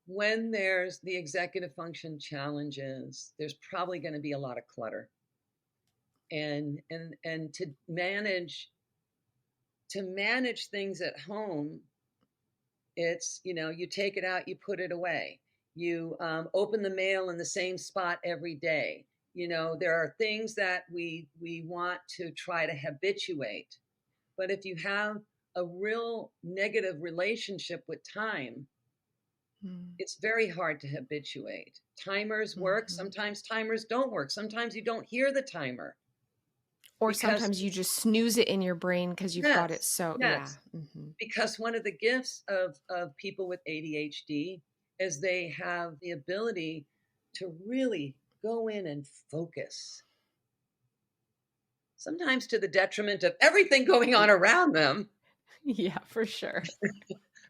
Speaker 2: when there's the executive function challenges, there's probably going to be a lot of clutter. And to manage things at home, it's, you take it out, you put it away. You open the mail in the same spot every day. There are things that we want to try to habituate. But if you have a real negative relationship with time,
Speaker 1: Mm.
Speaker 2: it's very hard to habituate. Timers work.
Speaker 1: Mhm.
Speaker 2: Sometimes timers don't work. Sometimes you don't hear the timer
Speaker 1: Or
Speaker 2: because,
Speaker 1: sometimes you just snooze it in your brain because you've got it
Speaker 2: yes,
Speaker 1: so, yeah.
Speaker 2: yes.
Speaker 1: Mhm.
Speaker 2: Because one of the gifts of people with ADHD is they have the ability to really go in and focus, sometimes to the detriment of everything going on around them.
Speaker 1: Yeah, for sure.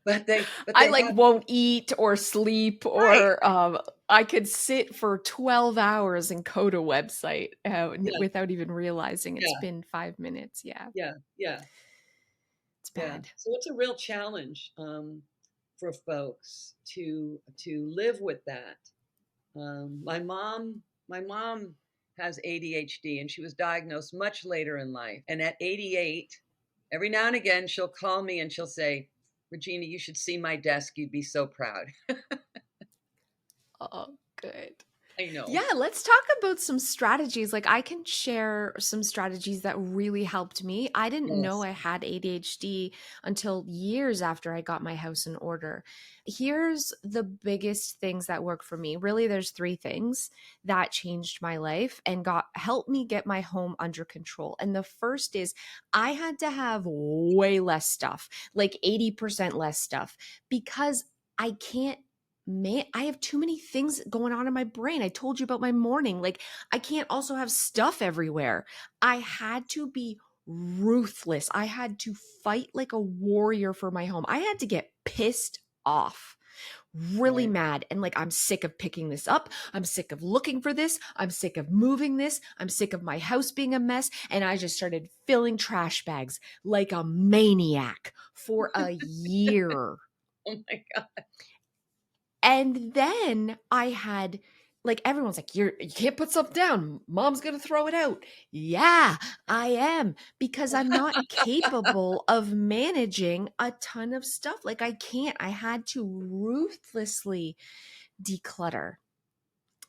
Speaker 2: but
Speaker 1: I
Speaker 2: they
Speaker 1: like
Speaker 2: have,
Speaker 1: won't eat or sleep
Speaker 2: right.
Speaker 1: or I could sit for 12 hours and code a website
Speaker 2: Yeah,
Speaker 1: without even realizing it's
Speaker 2: yeah,
Speaker 1: been 5 minutes. Yeah,
Speaker 2: yeah, yeah,
Speaker 1: it's
Speaker 2: yeah.
Speaker 1: bad.
Speaker 2: So it's a real challenge for folks to live with that. My mom has ADHD, and she was diagnosed much later in life. And at 88, every now and again, she'll call me and she'll say, "Regina, you should see my desk. You'd be so proud."
Speaker 1: Oh, good.
Speaker 2: I know.
Speaker 1: Yeah, let's talk about some strategies. Like, I can share some strategies that really helped me. I didn't know
Speaker 2: Yes.
Speaker 1: I had ADHD until years after I got my house in order. Here's the biggest things that work for me. Really, there's three things that changed my life and got helped me get my home under control. And the first is I had to have way less stuff, like 80% less stuff, because I can't, man, I have too many things going on in my brain. I told you about my morning. Like, I can't also have stuff everywhere. I had to be ruthless. I had to fight like a warrior for my home. I had to get pissed off, really
Speaker 2: Right.
Speaker 1: mad. And like, I'm sick of picking this up. I'm sick of looking for this. I'm sick of moving this. I'm sick of my house being a mess. And I just started filling trash bags like a maniac for a year.
Speaker 2: Oh my God.
Speaker 1: And then I had like everyone's like, you can't put stuff down. Mom's gonna throw it out. Yeah, I am because I'm not capable of managing a ton of stuff. Like I can't. I had to ruthlessly declutter.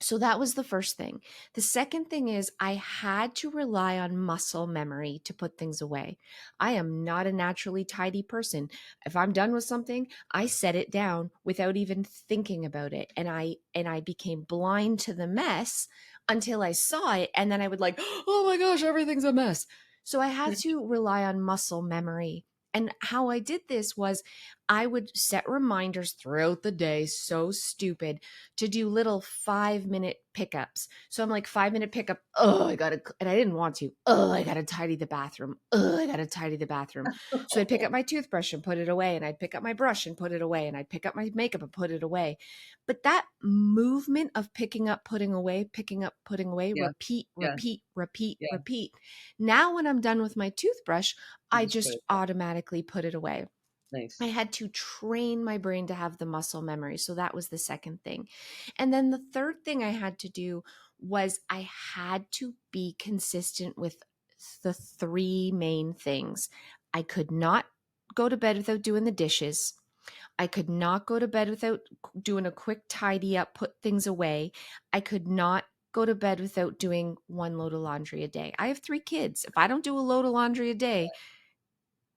Speaker 1: So that was the first thing. The second thing is I had to rely on muscle memory to put things away. I am not a naturally tidy person. If I'm done with something, I set it down without even thinking about it. And I became blind to the mess until I saw it and then I would like, "Oh my gosh, everything's a mess." So I had to rely on muscle memory. And how I did this was I would set reminders throughout the day, so stupid, to do little 5 minute pickups. So I'm like 5 minute pickup. Oh, I gotta, and I didn't want to. Oh, I gotta tidy the bathroom. Oh, I gotta tidy the bathroom. So I'd pick up my toothbrush and put it away, and I'd pick up my brush and put it away, and I'd pick up my makeup and put it away. But that movement of picking up, putting away, picking up, putting away,
Speaker 2: Yeah.
Speaker 1: repeat,
Speaker 2: Yeah.
Speaker 1: repeat, repeat,
Speaker 2: Yeah.
Speaker 1: repeat. Now, when I'm done with my toothbrush,
Speaker 2: You
Speaker 1: I
Speaker 2: just put
Speaker 1: just
Speaker 2: it there.
Speaker 1: automatically put it away. I
Speaker 2: Nice.
Speaker 1: had to train my brain to have the muscle memory. So that was the second thing. And then the third thing I had to do was I had to be consistent with the three main things. I could not go to bed without doing the dishes. I could not go to bed without doing a quick tidy up, put things away. I could not go to bed without doing one load of laundry a day. I have three kids. If I don't do a load of laundry a day,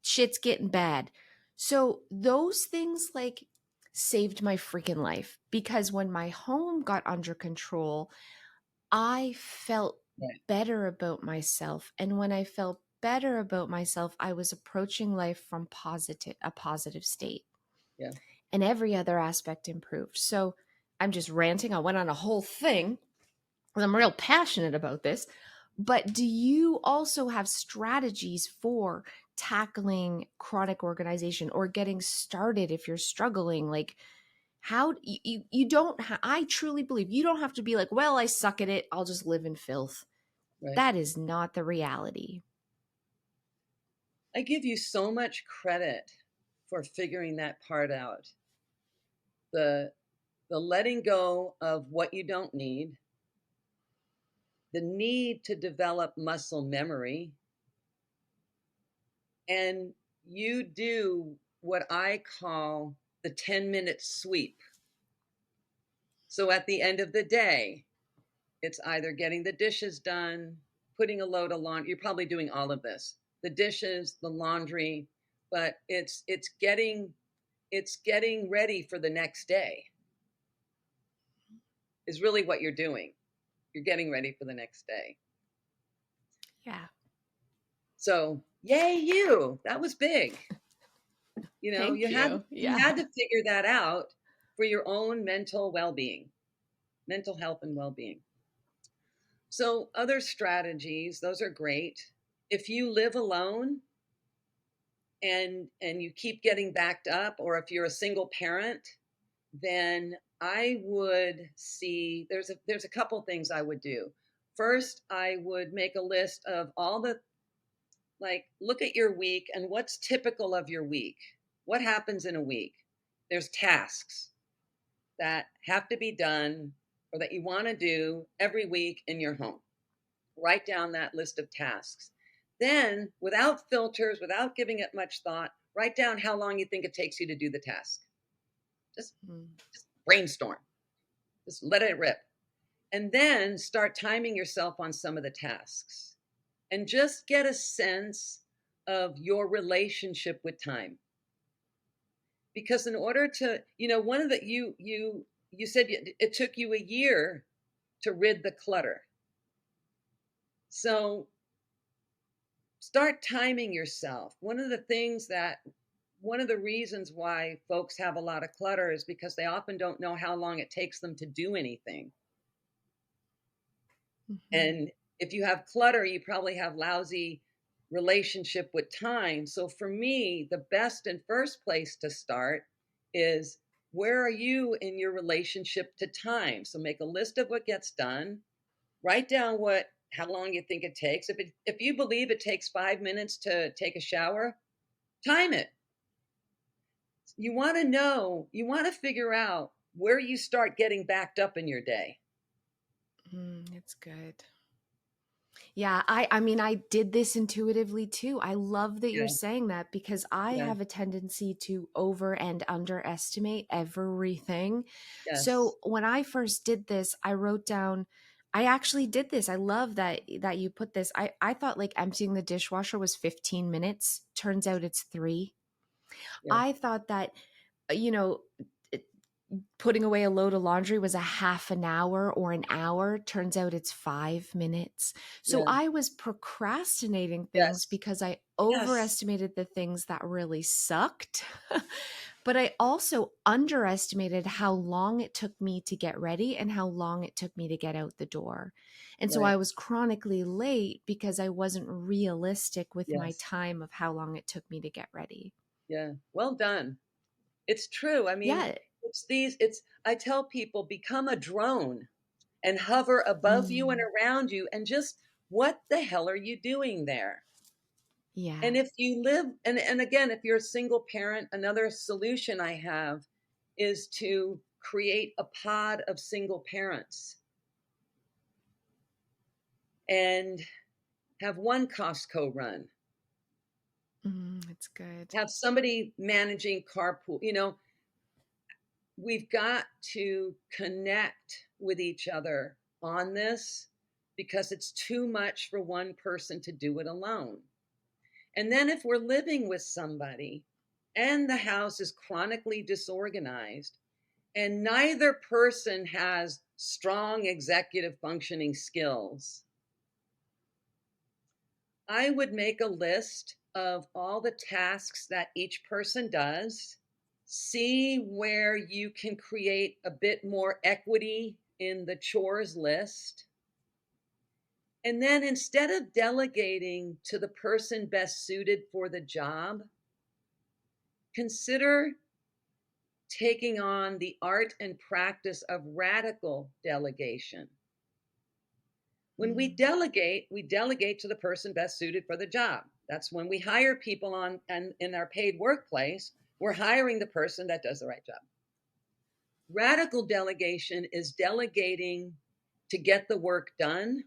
Speaker 1: shit's getting bad. So those things like saved my freaking life because when my home got under control, I felt
Speaker 2: Right.
Speaker 1: better about myself. And when I felt better about myself, I was approaching life from a positive state.
Speaker 2: Yeah.
Speaker 1: And every other aspect improved. So I'm just ranting. I went on a whole thing. I'm real passionate about this. But do you also have strategies for tackling chronic organization or getting started if you're struggling? Like, how you don't, I truly believe you don't have to be like, well, I suck at it. I'll just live in filth.
Speaker 2: Right.
Speaker 1: That is not the reality.
Speaker 2: I give you so much credit for figuring that part out. The the letting go of what you don't need, the need to develop muscle memory, and you do what I call the 10-minute sweep. So at the end of the day, it's either getting the dishes done, putting a load of laundry. You're probably doing all of this. The dishes, the laundry, but it's getting ready for the next day is really what you're doing. You're getting ready for the next day.
Speaker 1: Yeah.
Speaker 2: So, yay you. That was big. You
Speaker 1: Thank
Speaker 2: had
Speaker 1: you.
Speaker 2: you
Speaker 1: Yeah.
Speaker 2: had to figure that out for your own mental well-being, mental health and well-being. So, other strategies, those are great. If you live alone, and you keep getting backed up, or if you're a single parent, then I would see there's a couple things I would do. First, I would make a list of all the, like, look at your week and what's typical of your week. What happens in a week? There's tasks that have to be done or that you want to do every week in your home. Write down that list of tasks. Then, without filters, without giving it much thought, write down how long you think it takes you to do the task. Just,
Speaker 1: Mm.
Speaker 2: just brainstorm. Just let it rip. And then start timing yourself on some of the tasks. And just get a sense of your relationship with time. Because in order to, one of the you said it took you a year to rid the clutter. So start timing yourself. One of the reasons why folks have a lot of clutter is because they often don't know how long it takes them to do anything.
Speaker 1: Mhm.
Speaker 2: And if you have clutter, you probably have lousy relationship with time. So for me, the best and first place to start is, where are you in your relationship to time? So make a list of what gets done, write down how long you think it takes. If you believe it takes 5 minutes to take a shower, time it. You want to figure out where you start getting backed up in your day.
Speaker 1: It's good. Yeah, I mean, I did this intuitively too. I love that you're
Speaker 2: Yeah,
Speaker 1: saying that because I
Speaker 2: yeah,
Speaker 1: have a tendency to over and underestimate everything.
Speaker 2: yes,
Speaker 1: So when I first did this, I wrote down, I actually did this. I love that you put this. I thought like emptying the dishwasher was 15 minutes. Turns out it's 3.
Speaker 2: yeah,
Speaker 1: I thought that you know, putting away a load of laundry was a half an hour or an hour. Turns out it's 5 minutes. So
Speaker 2: yeah,
Speaker 1: I was procrastinating things
Speaker 2: yes,
Speaker 1: because I
Speaker 2: yes,
Speaker 1: overestimated the things that really sucked. But I also underestimated how long it took me to get ready and how long it took me to get out the door. And so I
Speaker 2: right,
Speaker 1: was chronically late because I wasn't realistic with my
Speaker 2: yes,
Speaker 1: time of how long it took me to get ready.
Speaker 2: yeah. Well done. It's true. I mean,
Speaker 1: Yeah.
Speaker 2: I tell people, become a drone and hover above you and
Speaker 1: Mm,
Speaker 2: around you, and just, what the hell are you doing there?
Speaker 1: yeah.
Speaker 2: And if you live, and again, if you're a single parent, another solution I have is to create a pod of single parents and have one Costco run,
Speaker 1: It's good.
Speaker 2: have somebody managing carpool. We've got to connect with each other on this, because it's too much for one person to do it alone. And then if we're living with somebody and the house is chronically disorganized and neither person has strong executive functioning skills, I would make a list of all the tasks that each person does, see where you can create a bit more equity in the chores list. And then, instead of delegating to the person best suited for the job, consider taking on the art and practice of radical delegation. When
Speaker 1: Mm,
Speaker 2: we delegate to the person best suited for the job. That's when we hire people on and in our paid workplace, we're hiring the person that does the right job. Radical delegation is delegating to get the work done,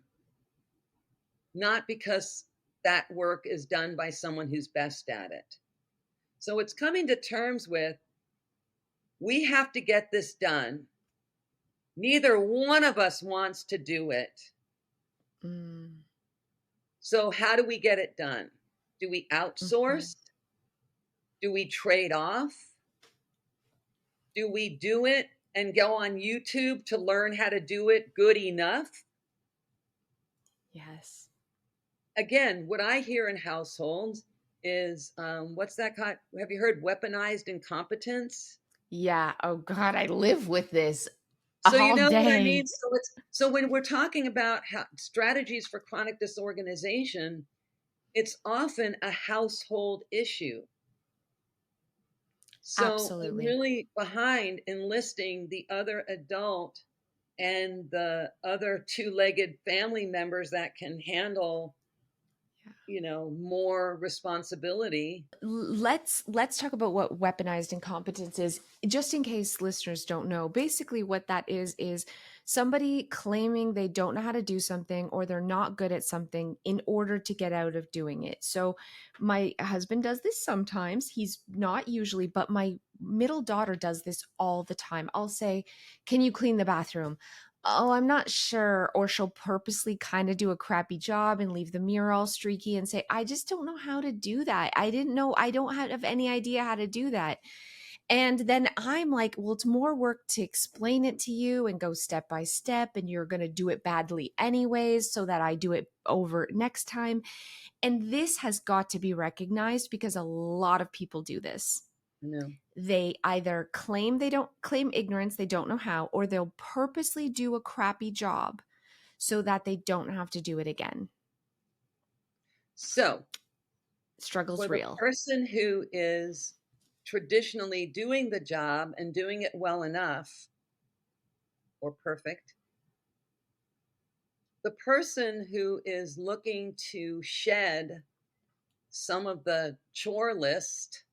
Speaker 2: not because that work is done by someone who's best at it. So it's coming to terms with, we have to get this done. Neither one of us wants to do it.
Speaker 1: mm,
Speaker 2: So how do we get it done? Do we
Speaker 1: mhm.
Speaker 2: outsource? Do we trade off? Do we do it and go on YouTube to learn how to do it good enough?
Speaker 1: Yes.
Speaker 2: Again, what I hear in households is, what's that called? Have you heard weaponized incompetence?
Speaker 1: Yeah. Oh God, I live with this
Speaker 2: So you
Speaker 1: all
Speaker 2: know what I mean?
Speaker 1: day.
Speaker 2: So when we're talking about strategies for chronic disorganization, it's often a household issue. So I'm
Speaker 1: Absolutely.
Speaker 2: really behind enlisting the other adult and the other two-legged family members that can handle, more responsibility.
Speaker 1: Let's talk about what weaponized incompetence is, just in case listeners don't know. Basically what that is somebody claiming they don't know how to do something or they're not good at something in order to get out of doing it. So my husband does this sometimes. He's not usually, but my middle daughter does this all the time. I'll say, "Can you clean the bathroom?" "Oh, I'm not sure." Or she'll purposely kind of do a crappy job and leave the mirror all streaky and say, "I just don't know how to do that. I didn't know, I don't have any idea how to do that." And then I'm like, "Well, it's more work to explain it to you and go step by step, and you're going to do it badly anyways, so that I do it over next time." And this has got to be recognized because a lot of people do this.
Speaker 2: You know.
Speaker 1: They either claim they don't claim ignorance, they don't know how, or they'll purposely do a crappy job so that they don't have to do it again.
Speaker 2: So
Speaker 1: Struggle's
Speaker 2: for the
Speaker 1: real.
Speaker 2: person who is traditionally doing the job and doing it well enough or perfect, the person who is looking to shed some of the chore list,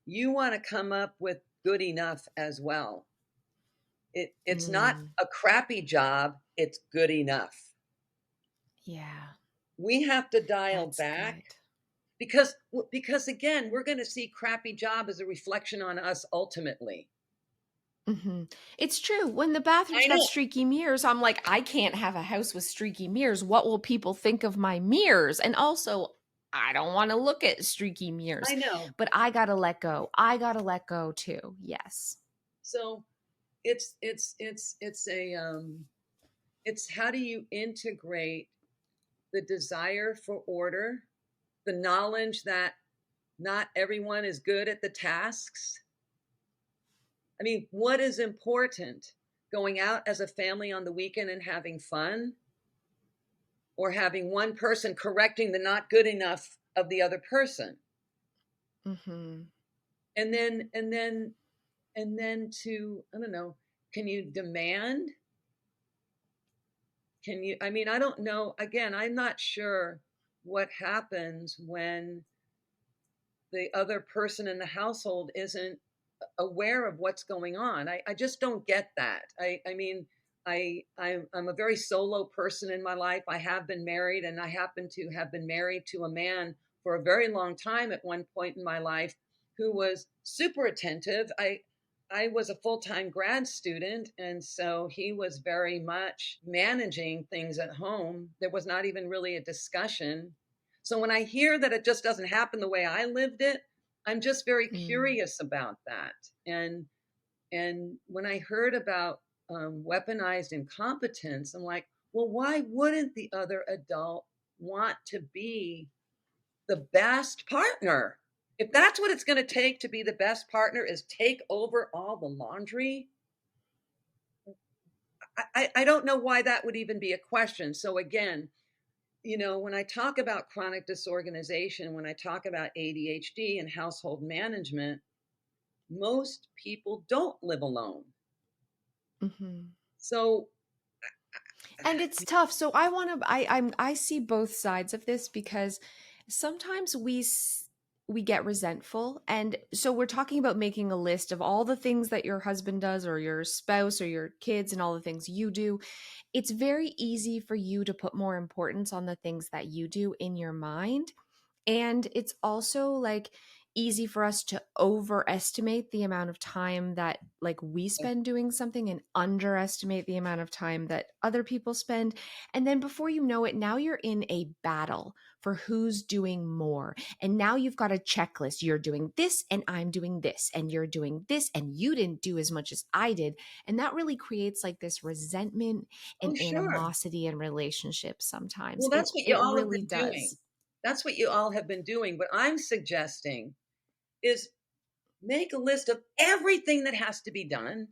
Speaker 2: you want to come up with good enough as well. It's not
Speaker 1: Mm,
Speaker 2: a crappy job, it's good enough.
Speaker 1: yeah,
Speaker 2: We have to dial
Speaker 1: that's
Speaker 2: back
Speaker 1: good.
Speaker 2: because again, we're going to see crappy job as a reflection on us ultimately.
Speaker 1: Hmm. It's true. When the bathrooms
Speaker 2: I
Speaker 1: have
Speaker 2: know.
Speaker 1: streaky mirrors, I'm like, I can't have a house with streaky mirrors. What will people think of my mirrors? And also, I don't want to look at streaky mirrors,
Speaker 2: I know.
Speaker 1: but I got to let go. I got to let go too. Yes.
Speaker 2: So it's how do you integrate the desire for order, the knowledge that not everyone is good at the tasks. I mean, what is important? Going out as a family on the weekend and having fun, or having one person correcting the not good enough of the other person?
Speaker 1: Hmm.
Speaker 2: And then to, I don't know, can you demand? Can you, I mean, I don't know. Again, I'm not sure what happens when the other person in the household isn't aware of what's going on. I just don't get that. I mean, I'm a very solo person in my life. I have been married, and I happen to have been married to a man for a very long time at one point in my life who was super attentive. I was a full-time grad student, and so he was very much managing things at home. There was not even really a discussion. So when I hear that it just doesn't happen the way I lived it, I'm just very
Speaker 1: Mm.
Speaker 2: curious about that. And when I heard about weaponized incompetence, I'm like, well, why wouldn't the other adult want to be the best partner? If that's what it's going to take to be the best partner is take over all the laundry, I don't know why that would even be a question. So again, when I talk about chronic disorganization, when I talk about ADHD and household management, most people don't live alone.
Speaker 1: Hmm.
Speaker 2: So,
Speaker 1: And it's tough. So I want to I see both sides of this because sometimes we get resentful, and so we're talking about making a list of all the things that your husband does or your spouse or your kids and all the things you do. It's very easy for you to put more importance on the things that you do in your mind. And it's also like easy for us to overestimate the amount of time that like we spend doing something and underestimate the amount of time that other people spend. And then before you know it, now you're in a battle for who's doing more. And now you've got a checklist. You're doing this and I'm doing this and you're doing this and you didn't do as much as I did. And that really creates like this resentment
Speaker 2: oh,
Speaker 1: and
Speaker 2: sure.
Speaker 1: animosity in relationships sometimes.
Speaker 2: Well,
Speaker 1: It
Speaker 2: that's what you
Speaker 1: it
Speaker 2: all have
Speaker 1: really
Speaker 2: been doing.
Speaker 1: does.
Speaker 2: That's what you all have been doing. What I'm suggesting is make a list of everything that has to be done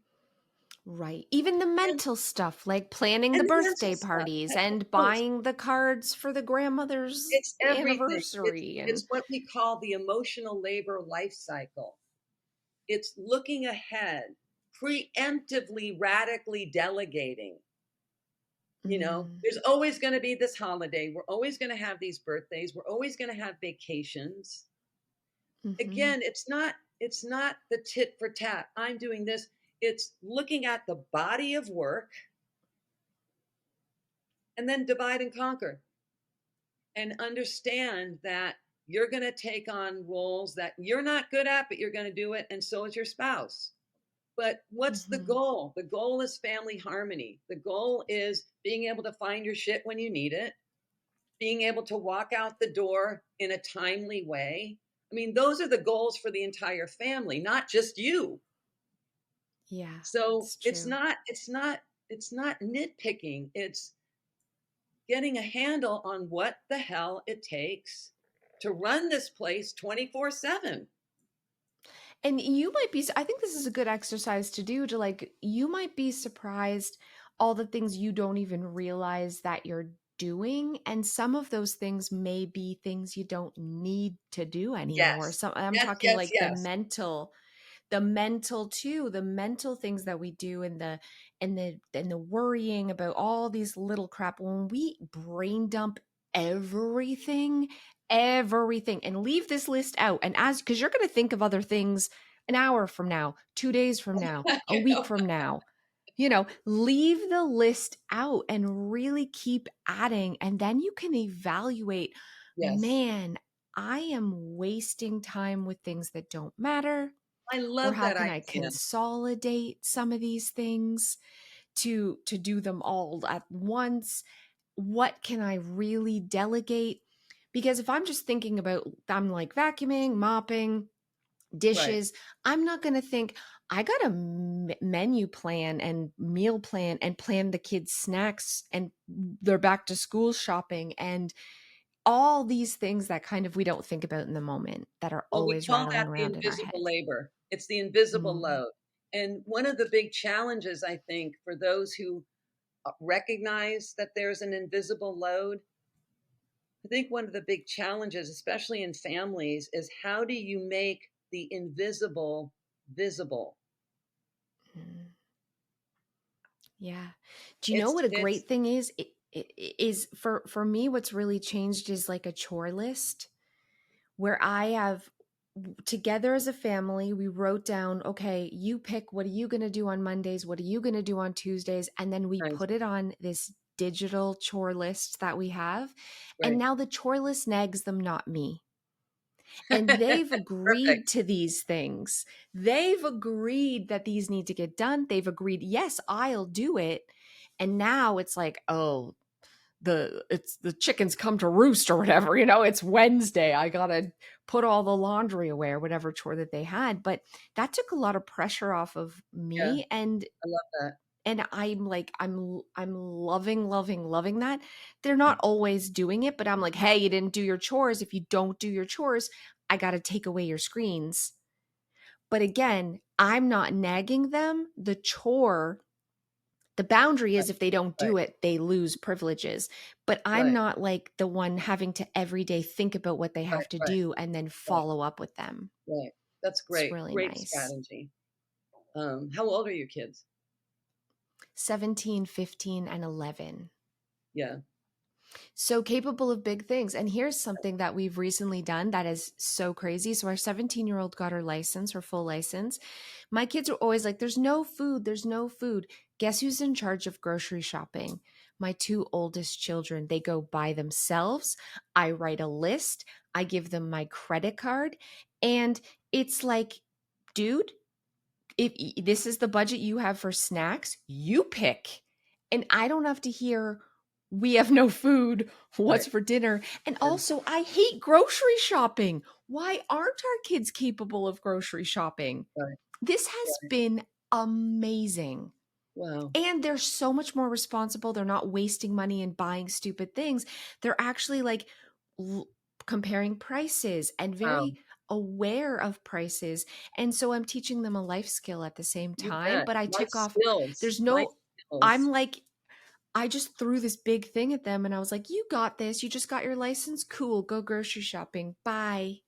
Speaker 1: Right. Even the
Speaker 2: and,
Speaker 1: mental stuff, like planning the
Speaker 2: and the mental
Speaker 1: birthday
Speaker 2: stuff.
Speaker 1: parties
Speaker 2: That's of
Speaker 1: and
Speaker 2: course.
Speaker 1: buying the cards for the grandmother's
Speaker 2: It's everything. It's
Speaker 1: anniversary
Speaker 2: it's
Speaker 1: and
Speaker 2: what we call the emotional labor life cycle. It's looking ahead, preemptively, radically delegating.
Speaker 1: Mm,
Speaker 2: There's always going to be this holiday. We're always going to have these birthdays. We're always going to have vacations.
Speaker 1: mhm,
Speaker 2: Again, it's not the tit for tat. I'm doing this. It's looking at the body of work and then divide and conquer and understand that you're going to take on roles that you're not good at, but you're going to do it. And so is your spouse. But what's the
Speaker 1: mhm.
Speaker 2: goal? The goal is family harmony. The goal is being able to find your shit when you need it, being able to walk out the door in a timely way. I mean, those are the goals for the entire family, not just you.
Speaker 1: Yeah,
Speaker 2: So
Speaker 1: it's
Speaker 2: it's
Speaker 1: true.
Speaker 2: not, it's not, it's not nitpicking. It's getting a handle on what the hell it takes to run this place 24/7.
Speaker 1: And you might be, I think this is a good exercise to do to like, you might be surprised all the things you don't even realize that you're doing. And some of those things may be things you don't need to do anymore.
Speaker 2: Yes.
Speaker 1: So I'm
Speaker 2: Yes,
Speaker 1: talking
Speaker 2: yes,
Speaker 1: like
Speaker 2: yes.
Speaker 1: the mental too, the mental things that we do and the worrying about all these little crap when we brain dump everything everything and leave this list out and as because you're going to think of other things an hour from now 2 days from now a
Speaker 2: You
Speaker 1: week
Speaker 2: know?
Speaker 1: from now leave the list out and really keep adding and then you can evaluate
Speaker 2: Yes.
Speaker 1: man I am wasting time with things that don't matter
Speaker 2: I
Speaker 1: or
Speaker 2: love
Speaker 1: how
Speaker 2: that
Speaker 1: can I
Speaker 2: idea.
Speaker 1: consolidate some of these things to do them all at once? What can I really delegate? Because if I'm just thinking about I'm like vacuuming, mopping,
Speaker 2: Right.
Speaker 1: dishes, I'm not going to think I got a menu plan and meal plan and plan the kids snacks and their back to school shopping and all these things that kind of we don't think about in the moment that are
Speaker 2: Well, we
Speaker 1: always
Speaker 2: call
Speaker 1: rattling
Speaker 2: that the
Speaker 1: around in our
Speaker 2: invisible
Speaker 1: head.
Speaker 2: labor. It's the invisible
Speaker 1: Mm,
Speaker 2: load. And one of the big challenges, I think, for those who recognize that there's an invisible load, I think one of the big challenges, especially in families, is how do you make the invisible visible?
Speaker 1: mm. Yeah. Do you know
Speaker 2: It's
Speaker 1: what a
Speaker 2: it's
Speaker 1: great thing is? It is for me what's really changed is like a chore list where I have together as a family we wrote down okay, you pick what are you going to do on Mondays, what are you going to do on Tuesdays and then we
Speaker 2: nice,
Speaker 1: put it on this digital chore list that we have and
Speaker 2: right?
Speaker 1: now the chore list nags them not me. And they've
Speaker 2: Perfect.
Speaker 1: agreed to these things. They've agreed that these need to get done. They've agreed, yes, I'll do it. And now it's like, oh, the chickens come to roost or whatever, it's Wednesday. I gotta put all the laundry away or whatever chore that they had. But that took a lot of pressure off of
Speaker 2: Yeah,
Speaker 1: me. And
Speaker 2: I love that.
Speaker 1: and I'm like, I'm loving, loving, loving that. They're not always doing it, but I'm like, hey, you didn't do your chores. If you don't do your chores, I got to take away your screens. But again, I'm not nagging them. The boundary
Speaker 2: Right,
Speaker 1: is if they don't
Speaker 2: right,
Speaker 1: do it, they lose privileges. But I'm
Speaker 2: right,
Speaker 1: not like the one having to every day think about what they
Speaker 2: right,
Speaker 1: have to
Speaker 2: right,
Speaker 1: do and then
Speaker 2: right,
Speaker 1: follow up with them.
Speaker 2: right. That's
Speaker 1: It's
Speaker 2: great.
Speaker 1: really
Speaker 2: Great
Speaker 1: nice.
Speaker 2: strategy. How old are your kids?
Speaker 1: 17, 15, and 11.
Speaker 2: Yeah.
Speaker 1: So capable of big things. And here's something that we've recently done that is so crazy. So our 17-year-old got her license, her full license. My kids are always like, there's no food, there's no food. Guess who's in charge of grocery shopping? My two oldest children. They go by themselves. I write a list. I give them my credit card. And it's like, dude, if this is the budget you have for snacks, you pick. And I don't have to hear we have no food, what's
Speaker 2: Right.
Speaker 1: for dinner? And
Speaker 2: Good.
Speaker 1: also, I hate grocery shopping. Why aren't our kids capable of grocery shopping?
Speaker 2: Right.
Speaker 1: This has
Speaker 2: Right.
Speaker 1: been amazing.
Speaker 2: Wow.
Speaker 1: And they're so much more responsible. They're not wasting money and buying stupid things. They're actually like l- comparing prices and
Speaker 2: Wow.
Speaker 1: very aware of prices. And so I'm teaching them a life skill at the same
Speaker 2: You
Speaker 1: time.
Speaker 2: bet.
Speaker 1: But I
Speaker 2: Life
Speaker 1: took off,
Speaker 2: skills.
Speaker 1: there's
Speaker 2: Life
Speaker 1: no, I'm
Speaker 2: skills.
Speaker 1: like, I just threw this big thing at them and I was like, you got this. You just got your license. Cool. Go grocery shopping. Bye.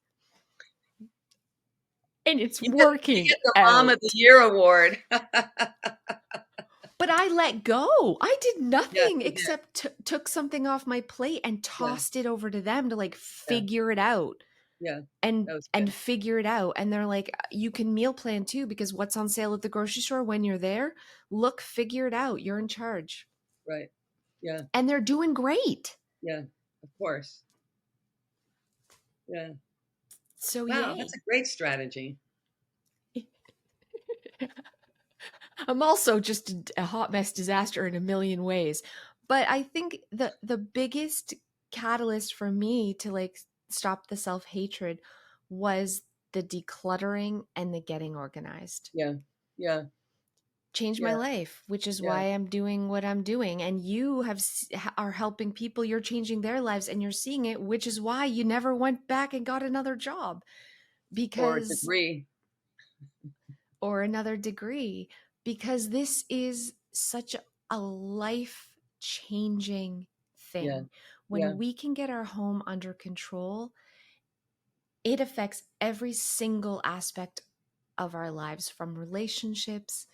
Speaker 1: and it's
Speaker 2: You
Speaker 1: working
Speaker 2: get the Mom of the
Speaker 1: out.
Speaker 2: Year award.
Speaker 1: But I let go. I did
Speaker 2: Yes,
Speaker 1: nothing
Speaker 2: you did.
Speaker 1: except took something off my plate and
Speaker 2: Yeah,
Speaker 1: tossed it over to them to like
Speaker 2: yeah,
Speaker 1: figure it out
Speaker 2: yeah.
Speaker 1: and
Speaker 2: That was
Speaker 1: and
Speaker 2: good.
Speaker 1: figure it out. And they're like, you can meal plan too because what's on sale at the grocery store when you're there? Look, figure it out. You're in charge.
Speaker 2: Right. Yeah,
Speaker 1: And they're doing great.
Speaker 2: yeah. Of course. Yeah.
Speaker 1: So
Speaker 2: Wow, that's
Speaker 1: yay.
Speaker 2: a great strategy.
Speaker 1: I'm also just a hot mess disaster in a million ways. But I think the biggest catalyst for me to like stop the self-hatred was the decluttering and the getting organized.
Speaker 2: Yeah, yeah,
Speaker 1: Changed my
Speaker 2: yeah,
Speaker 1: life, which is
Speaker 2: yeah.
Speaker 1: why I'm doing what I'm doing. And you are helping people, you're changing their lives and you're seeing it, which is why you never went back and got another job
Speaker 2: Or a
Speaker 1: because
Speaker 2: degree.
Speaker 1: or another degree because this is such a life changing
Speaker 2: Yeah,
Speaker 1: thing.
Speaker 2: yeah.
Speaker 1: When we can get our home under control, it affects every single aspect of our lives from relationships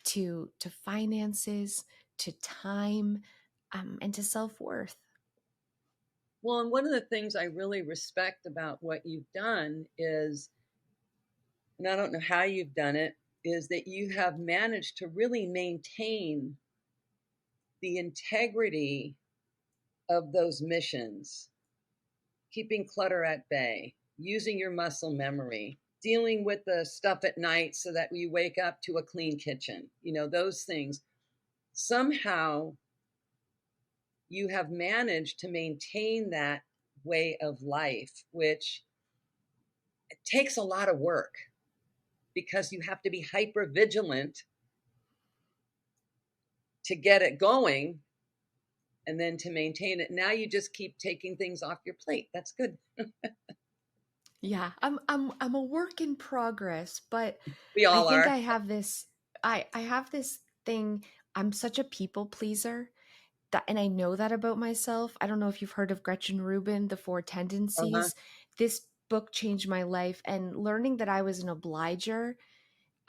Speaker 1: to finances to time and to self-worth.
Speaker 2: Well, and one of the things I really respect about what you've done is, and I don't know how you've done it, is that you have managed to really maintain the integrity of those missions, keeping clutter at bay, using your muscle memory, dealing with the stuff at night so that you wake up to a clean kitchen, those things. Somehow you have managed to maintain that way of life, which takes a lot of work because you have to be hyper vigilant to get it going and then to maintain it. Now you just keep taking things off your plate. That's good.
Speaker 1: Yeah, I'm a work in progress, but
Speaker 2: We
Speaker 1: I
Speaker 2: all
Speaker 1: think
Speaker 2: are.
Speaker 1: I have this I have this thing. I'm such a people pleaser that, and I know that about myself. I don't know if you've heard of Gretchen Rubin, The Four
Speaker 2: Uh-huh.
Speaker 1: Tendencies. This book changed my life, and learning that I was an obliger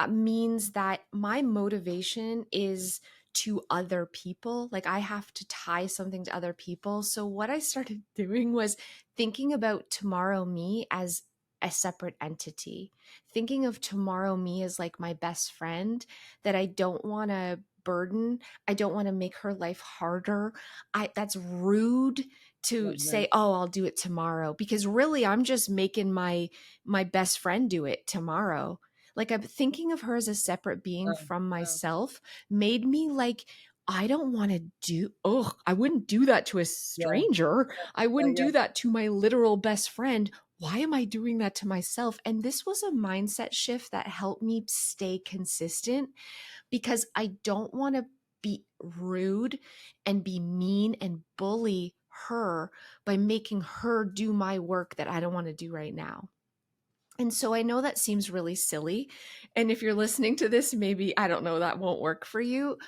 Speaker 1: means that my motivation is to other people. Like I have to tie something to other people. So what I started doing was thinking about tomorrow me as a separate entity, thinking of tomorrow me as like my best friend that I don't want to burden. I don't want to make her life harder. That's rude to
Speaker 2: Right.
Speaker 1: say, "Oh, I'll do it tomorrow," because really I'm just making my best friend do it tomorrow. Like I'm thinking of her as a separate being
Speaker 2: Oh,
Speaker 1: from
Speaker 2: oh,
Speaker 1: myself made me like, I don't want to I wouldn't do that to a
Speaker 2: yeah,
Speaker 1: stranger. I
Speaker 2: yeah,
Speaker 1: wouldn't
Speaker 2: yeah.
Speaker 1: do that to my literal best friend. Why am I doing that to myself? And this was a mindset shift that helped me stay consistent because I don't want to be rude and be mean and bully her by making her do my work that I don't want to do right now. And so I know that seems really silly. And if you're listening to this, maybe, I don't know, that won't work for you.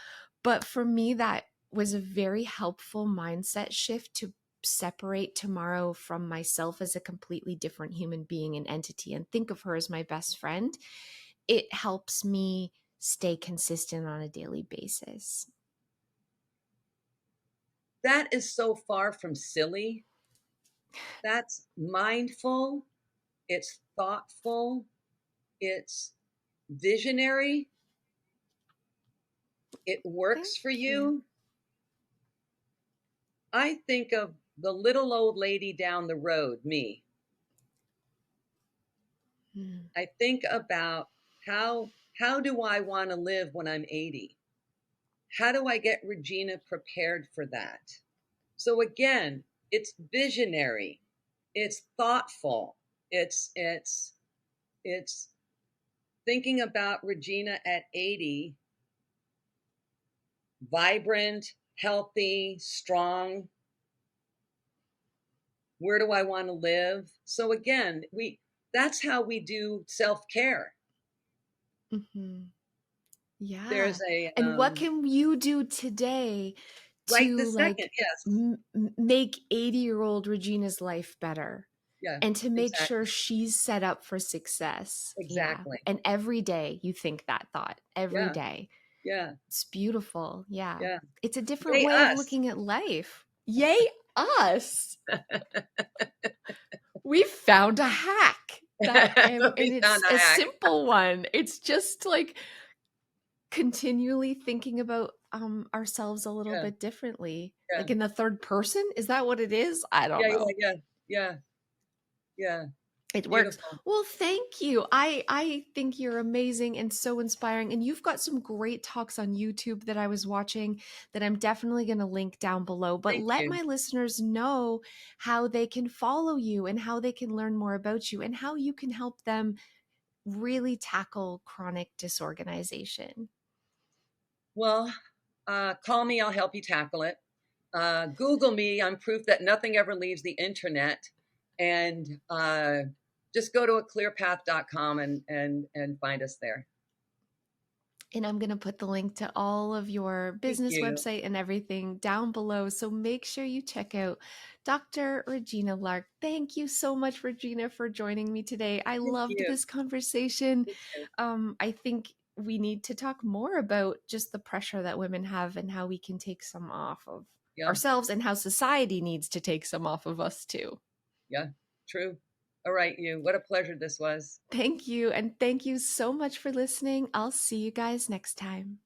Speaker 1: But for me, that was a very helpful mindset shift to separate tomorrow from myself as a completely different human being and entity and think of her as my best friend. It helps me stay consistent on a daily basis.
Speaker 2: That is so far from silly. That's mindful. It's thoughtful. It's visionary. It
Speaker 1: Thank
Speaker 2: works for
Speaker 1: you.
Speaker 2: you. I think of the little old lady down the road, me.
Speaker 1: Mm,
Speaker 2: I think about how do I want to live when I'm 80? How do I get Regina prepared for that? So again, it's visionary, it's thoughtful, it's thinking about Regina at 80, vibrant, healthy, strong. Where do I want to live? So again, we that's how we do self-care.
Speaker 1: mhm. Yeah.
Speaker 2: There's a
Speaker 1: And what can you do today
Speaker 2: right
Speaker 1: to
Speaker 2: this second,
Speaker 1: like
Speaker 2: yes.
Speaker 1: make 80-year-old Regina's life better?
Speaker 2: Yeah.
Speaker 1: and to make sure
Speaker 2: Exactly.
Speaker 1: she's set up for success. Yeah.
Speaker 2: Exactly.
Speaker 1: And every day you think that thought, every
Speaker 2: Yeah.
Speaker 1: day.
Speaker 2: Yeah.
Speaker 1: It's beautiful. Yeah.
Speaker 2: Yeah.
Speaker 1: It's a different
Speaker 2: Yay,
Speaker 1: way of
Speaker 2: us.
Speaker 1: looking at life. Yay, us. We found a hack that and
Speaker 2: We found
Speaker 1: it's
Speaker 2: a
Speaker 1: a
Speaker 2: hack.
Speaker 1: simple one. It's just like continually thinking about ourselves a little
Speaker 2: Yeah.
Speaker 1: bit differently.
Speaker 2: Yeah.
Speaker 1: Like in the third person, is that what it is? I don't
Speaker 2: Yeah. Yeah.
Speaker 1: know.
Speaker 2: Yeah. Yeah. Yeah.
Speaker 1: It works.
Speaker 2: Beautiful.
Speaker 1: Well, thank you. I think you're amazing and so inspiring. And you've got some great talks on YouTube that I was watching that I'm definitely going to link down below. But
Speaker 2: Thank
Speaker 1: let
Speaker 2: you.
Speaker 1: my listeners know how they can follow you and how they can learn more about you and how you can help them really tackle chronic disorganization.
Speaker 2: Well, call me. I'll help you tackle it. Google me. I'm proof that nothing ever leaves the internet. And just go to a clearpath.com and find us there.
Speaker 1: And I'm going to put the link to all of your
Speaker 2: Thank
Speaker 1: business
Speaker 2: you.
Speaker 1: website and everything down below. So make sure you check out Dr. Regina Lark. Thank you so much, Regina, for joining me today. I
Speaker 2: Thank
Speaker 1: loved
Speaker 2: you.
Speaker 1: this conversation.
Speaker 2: Thank you.
Speaker 1: I think we need to talk more about just the pressure that women have and how we can take some off of
Speaker 2: Yeah.
Speaker 1: ourselves and how society needs to take some off of us too.
Speaker 2: Yeah. True. All right, you. What a pleasure this was.
Speaker 1: Thank you. And thank you so much for listening. I'll see you guys next time.